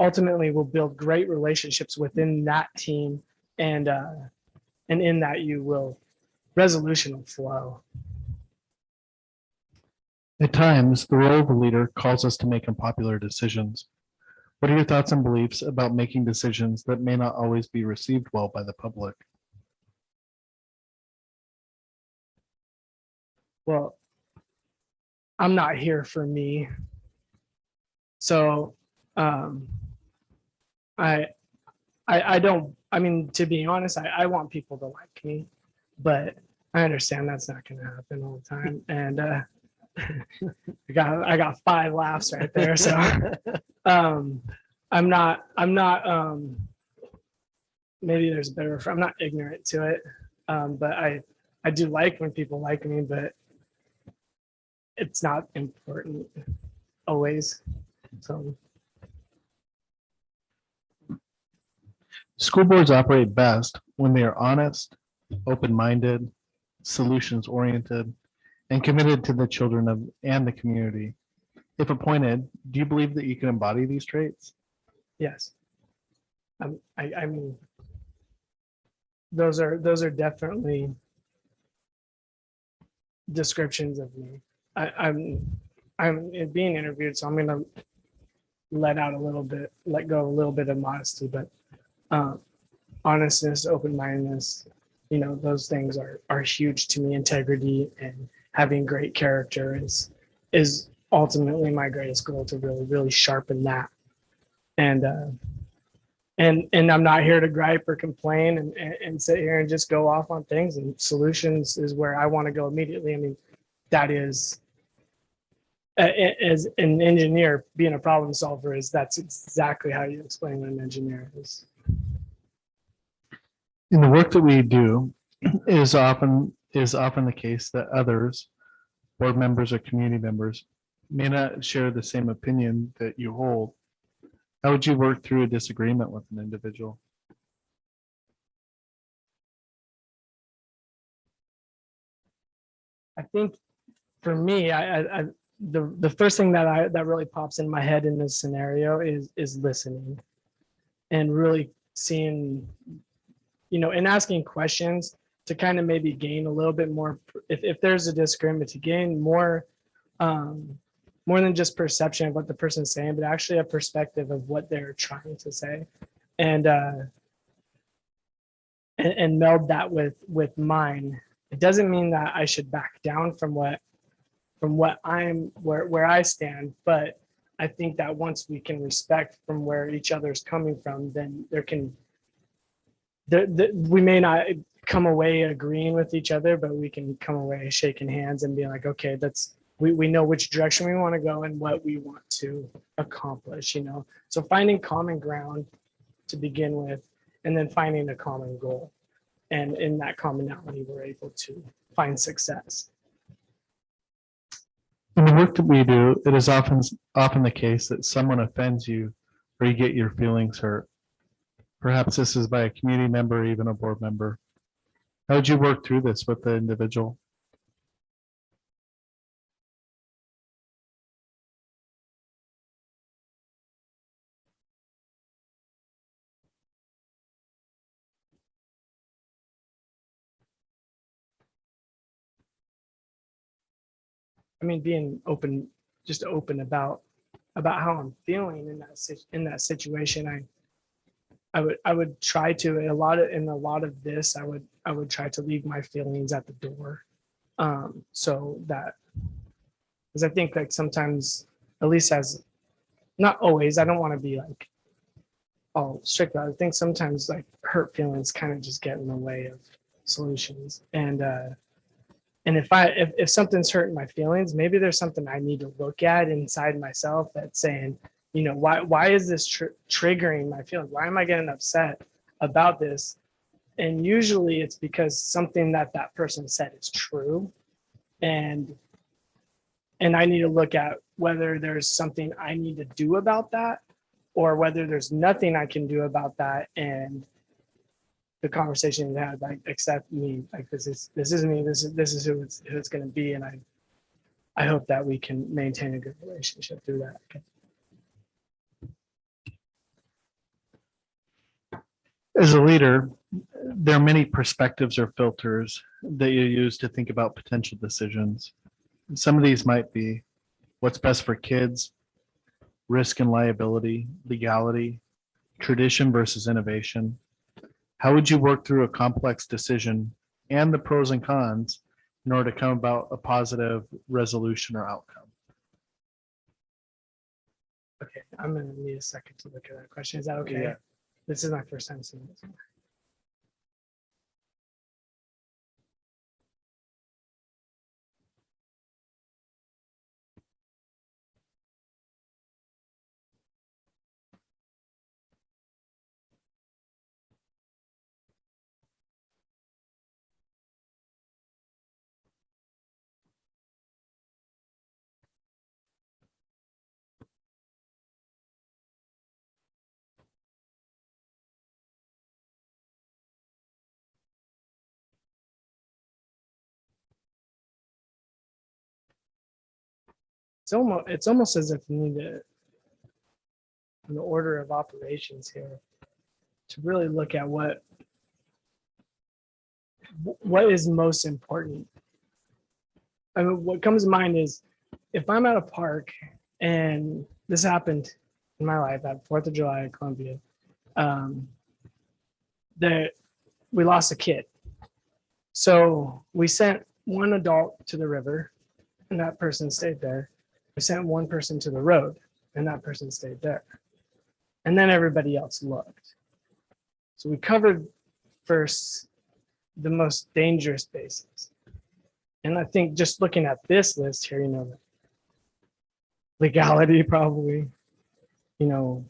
ultimately will build great relationships within that team, and in that resolution will flow. At times, the role of a leader calls us to make unpopular decisions. What are your thoughts and beliefs about making decisions that may not always be received well by the public? Well, I'm not here for me. So I don't, I mean, to be honest, I want people to like me, but I understand that's not going to happen all the time. And I got 5 laughs right there. So I'm not maybe there's a better, I'm not ignorant to it. But I do like when people like me, but it's not important always. So School boards operate best when they are honest, open-minded, solutions-oriented, and committed to the children and the community. If appointed, do you believe that you can embody these traits? yes, I mean, those are definitely descriptions of me. I'm being interviewed, so I'm gonna let go a little bit of modesty, but honestness, open-mindedness, you know, those things are huge to me. Integrity and having great character is ultimately my greatest goal, to really sharpen that. And I'm not here to gripe or complain and sit here and just go off on things. And solutions is where I want to go immediately. I mean, that is, as an engineer, being a problem solver that's exactly how you explain what an engineer is. In the work that we do, it is often the case that others, board members or community members, may not share the same opinion that you hold. How would you work through a disagreement with an individual? I think for me, the first thing that really pops in my head in this scenario is listening and really seeing, you know, and asking questions to kind of maybe gain a little bit more, if there's a disagreement, to gain more than just perception of what the person's saying, but actually a perspective of what they're trying to say, and meld that with mine. It doesn't mean that I should back down from what I'm where I stand, but I think that once we can respect from where each other's coming from, then we may not come away agreeing with each other, but we can come away shaking hands and being like, okay, we know which direction we want to go and what we want to accomplish, you know. So finding common ground to begin with, and then finding a common goal. And in that commonality, we're able to find success. In the work that we do, it is often the case that someone offends you or you get your feelings hurt. Perhaps this is by a community member or even a board member. How would you work through this with the individual? I mean, being open, just open about how I'm feeling in that situation. I would try to in a lot of this, I would try to leave my feelings at the door. So that, because I think like sometimes, at least as, not always, I don't want to be like all strict, but I think sometimes like hurt feelings kind of just get in the way of solutions. And if something's hurting my feelings, maybe there's something I need to look at inside myself that's saying, you know, why is this triggering my feelings? Why am I getting upset about this? And usually it's because something that person said is true. And I need to look at whether there's something I need to do about that, or whether there's nothing I can do about that. And the conversation had like, accept me, like this is me, this is who it's going to be. And I hope that we can maintain a good relationship through that. As a leader, there are many perspectives or filters that you use to think about potential decisions. Some of these might be what's best for kids, risk and liability, legality, tradition versus innovation. How would you work through a complex decision and the pros and cons in order to come about a positive resolution or outcome? Okay, I'm going to need a second to look at that question. Is that okay? Yeah. This is my first time seeing this. It's almost as if we need to, in the order of operations here, to really look at what is most important. I mean, what comes to mind is if I'm at a park, and this happened in my life at 4th of July in Columbia, that we lost a kid. So we sent one adult to the river, and that person stayed there. We sent one person to the road, and that person stayed there. And then everybody else looked. So we covered first the most dangerous spaces. And I think just looking at this list here, you know, legality probably, you know,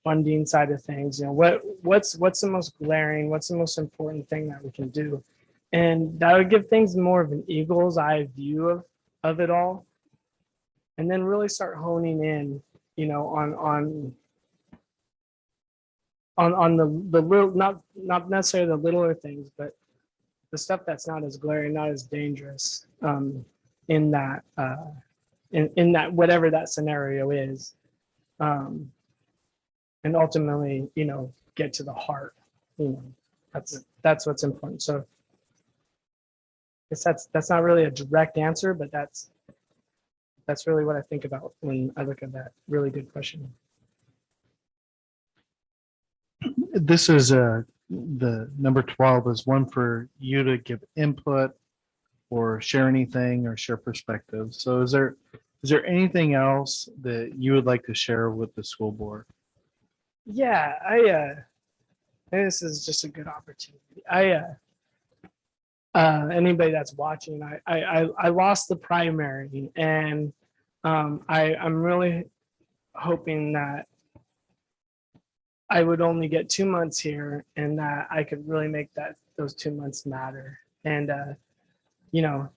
funding side of things, you know, what's the most glaring, what's the most important thing that we can do? And that would give things more of an eagle's eye view of it all. And then really start honing in, you know, on the little, not necessarily the littler things, but the stuff that's not as glaring, not as dangerous, in that whatever that scenario is, and ultimately, you know, get to the heart. You know, that's what's important. So, I guess that's not really a direct answer, but that's really what I think about when I look at that really good question. This is the number 12 is one for you to give input or share anything or share perspective. So is there anything else that you would like to share with the school board? Yeah, I this is just a good opportunity. Anybody that's watching, I lost the primary, and I'm really hoping that I would only get 2 months here, and that I could really make those 2 months matter. And you know,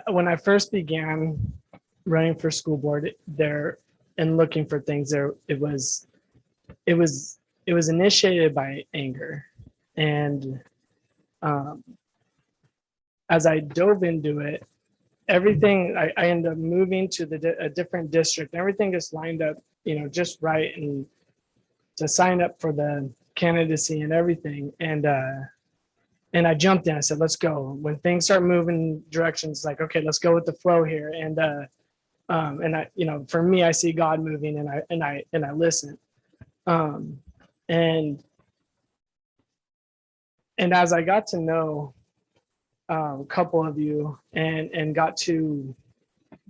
when I first began running for school board there and looking for things there, it was initiated by anger. And as I dove into it, everything, I ended up moving to a different district. Everything just lined up, you know, just right, and to sign up for the candidacy and everything. And And I jumped in. I said, let's go. When things start moving directions, like, okay, let's go with the flow here. And I, for me, I see God moving, and I listen. And as I got to know a couple of you and got to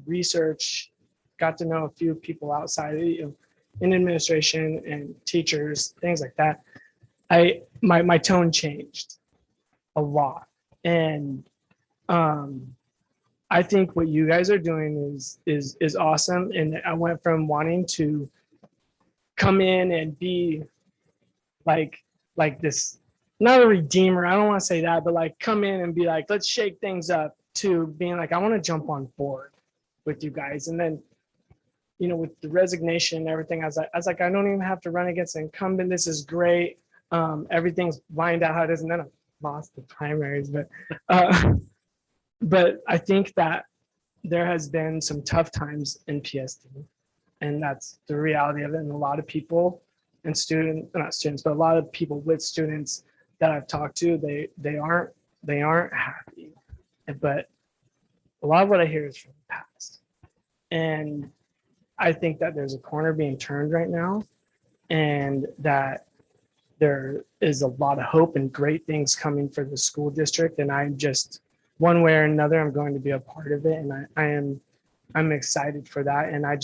research, got to know a few people outside in administration and teachers, things like that, my tone changed a lot. And I think what you guys are doing is awesome. And I went from wanting to come in and be like this, not a redeemer, I don't want to say that, but like come in and be like, let's shake things up, to being like, I want to jump on board with you guys. And then, with the resignation and everything, I was like, I don't even have to run against an incumbent. This is great. Everything's lined out how it is. And then I lost the primaries, but I think that there has been some tough times in PSD, and that's the reality of it. And a lot of people and not students, but a lot of people with students that I've talked to, they aren't happy. But a lot of what I hear is from the past. And I think that there's a corner being turned right now, and that there is a lot of hope and great things coming for the school district. And I'm just, one way or another, I'm going to be a part of it. And I'm excited for that. And I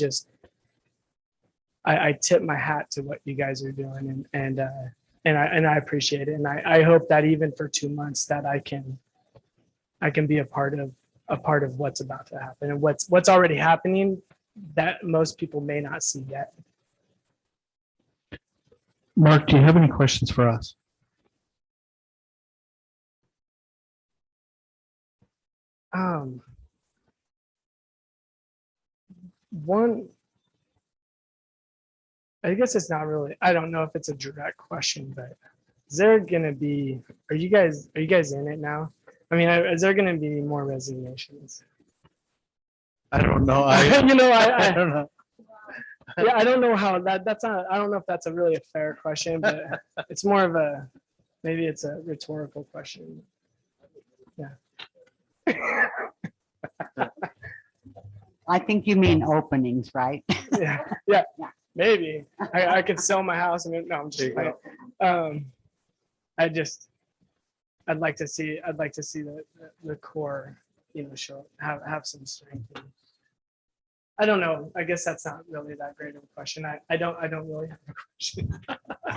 tip my hat to what you guys are doing, and I appreciate it. And I hope that even for 2 months that I can be a part of what's about to happen, and what's already happening that most people may not see yet. Mark, do you have any questions for us? One, I guess it's not really, I don't know if it's a direct question, but is there gonna be, are you guys in it now? I mean, is there gonna be more resignations? I don't know. I I don't know. yeah, I don't know how that's not, I don't know if that's a really a fair question, but it's more of a, maybe it's a rhetorical question. Yeah. I think you mean openings, right? Yeah, maybe. I could sell my house and no, I'm just There you playing. I'd like to see the core, show have some strength. I don't know. I guess that's not really that great of a question. I don't really have a question.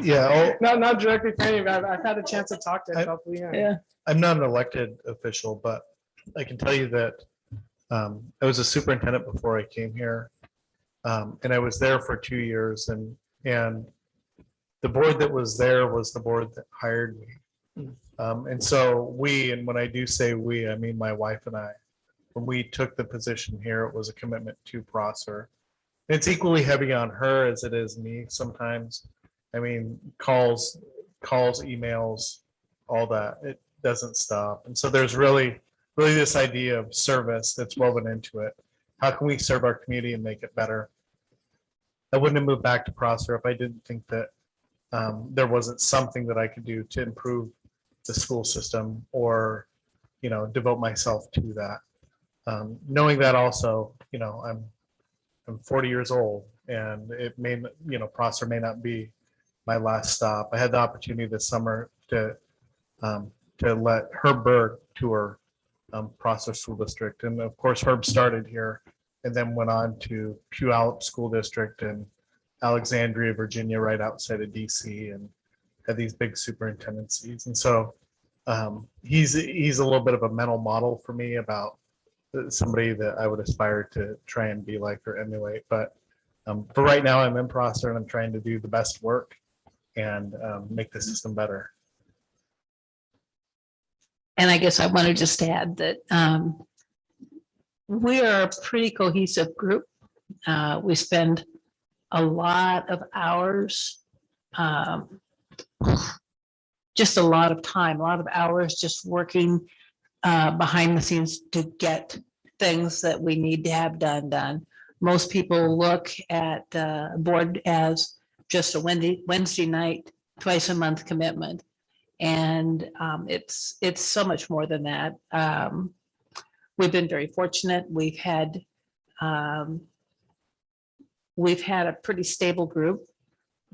Yeah. Not directly for any, but I've had a chance to talk to a couple. I'm not an elected official, but I can tell you that I was a superintendent before I came here. And I was there for 2 years, and the board that was there was the board that hired me. And so and when I do say we, I mean my wife and I, when we took the position here, it was a commitment to Prosser. It's equally heavy on her as it is me sometimes. I mean, calls, emails, all that, it doesn't stop. And so there's really this idea of service that's woven into it. How can we serve our community and make it better? I wouldn't have moved back to Prosser if I didn't think that there wasn't something that I could do to improve the school system, or, devote myself to that. Knowing that also, I'm 40 years old, and it may, Prosser may not be my last stop. I had the opportunity this summer to let Herb Berg tour Prosser School District. And of course, Herb started here and then went on to Puyallup School District and Alexandria, Virginia, right outside of DC, and had these big superintendencies. And so he's a little bit of a mental model for me about somebody that I would aspire to try and be like or emulate. But for right now, I'm in Prosser, and I'm trying to do the best work and make the system better. And I guess I want to just add that we are a pretty cohesive group. We spend a lot of hours, just a lot of time, a lot of hours just working behind the scenes to get things that we need to have done. Most people look at the board as just a Wednesday night, twice a month commitment. And it's so much more than that. We've been very fortunate. We've had a pretty stable group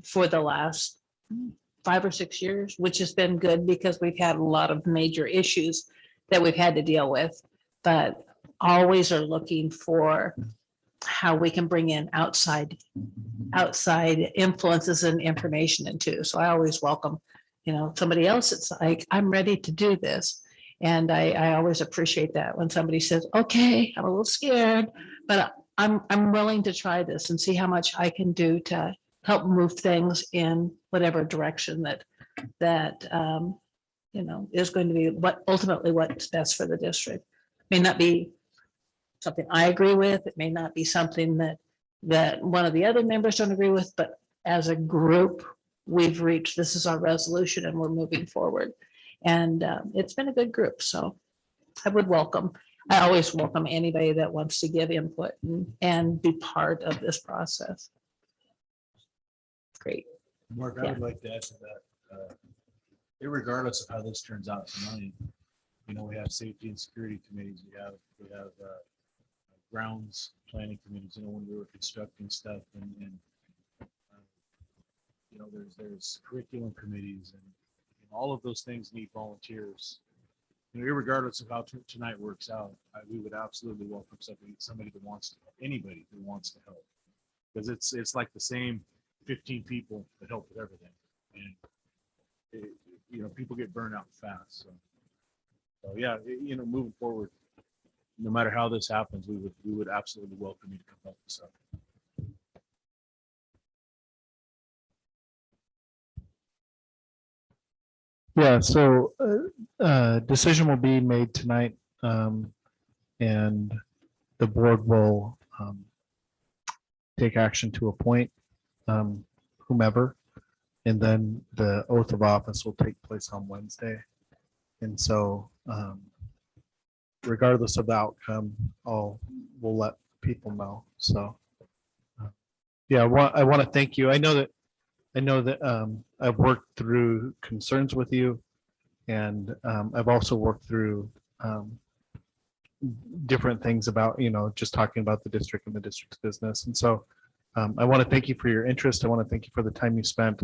for the last 5 or 6 years, which has been good because we've had a lot of major issues that we've had to deal with, but always are looking for how we can bring in outside influences and information into. So I always welcome, somebody else. It's like, I'm ready to do this. And I always appreciate that when somebody says, okay, I'm a little scared, but I'm willing to try this and see how much I can do to help move things in whatever direction that is going to be ultimately what's best for the district. May not be something I agree with. It may not be something that one of the other members don't agree with, but as a group, this is our resolution and we're moving forward. And it's been a good group. So I always welcome anybody that wants to give input and be part of this process. Great. Mark, I would like to add to that, irregardless of how this turns out tonight, we have safety and security committees, we have grounds planning committees, when we were constructing stuff and there's curriculum committees and all of those things need volunteers. Irregardless of how tonight works out, we would absolutely welcome anybody who wants to help. Because it's like the same 15 people that help with everything. And people get burned out fast. So yeah, moving forward, no matter how this happens, we would absolutely welcome you to come help us out. Yeah, so decision will be made tonight, and the board will take action to appoint whomever, and then the oath of office will take place on Wednesday. And so regardless of the outcome, we'll let people know. So yeah, I want to thank you. I know that I've worked through concerns with you, and I've also worked through different things about, just talking about the district and the district's business. And so I want to thank you for your interest. I want to thank you for the time you spent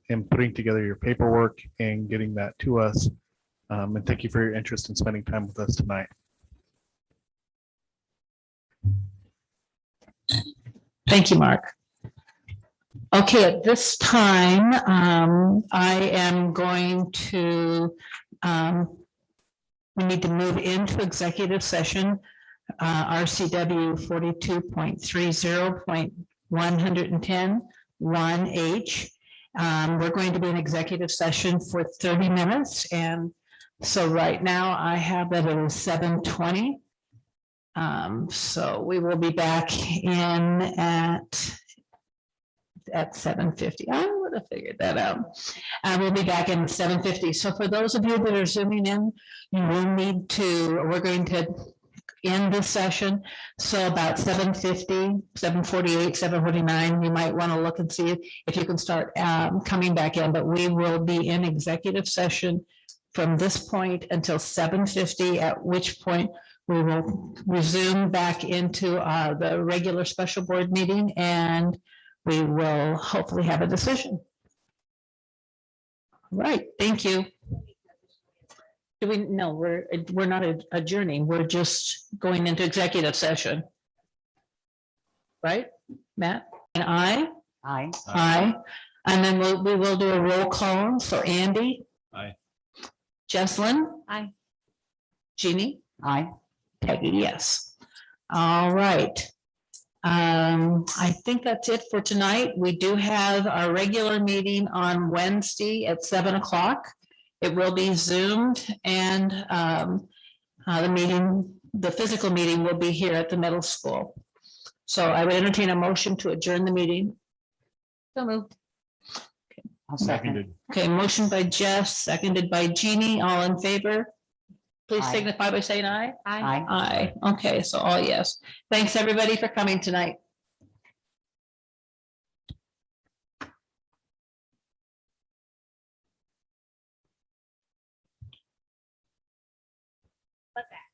in putting together your paperwork and getting that to us. And thank you for your interest in spending time with us tonight. Thank you, Mark. Okay, at this time, I am going to, we need to move into executive session, RCW 42.30.110 1H. We're going to be in executive session for 30 minutes. And so right now I have that at 7:20. So we will be back in at 7:50. I would have figured that out. We'll be back in 7:50. So for those of you that are zooming in, we're going to end this session. So about 7:50, 7:48, 7:49, you might want to look and see if you can start coming back in, but we will be in executive session from this point until 7:50, at which point we will resume back into the regular special board meeting, and we will hopefully have a decision. All right, thank you. No, we're not adjourning. We're just going into executive session. Right, Matt? And Aye. Aye. And then we will do a roll call. So Andy? Aye. Jesselyn? Aye. Jeannie? Aye. Peggy, yes. All right. I think that's it for tonight. We do have our regular meeting on Wednesday at 7 o'clock. It will be Zoomed, and the physical meeting will be here at the middle school. So I would entertain a motion to adjourn the meeting. So moved. I'll second. Seconded. Okay, motion by Jess, seconded by Jeannie. All in favor? Please Aye. signify by saying aye. Aye. Aye. Okay, so all yes. Thanks, everybody, for coming tonight. but that.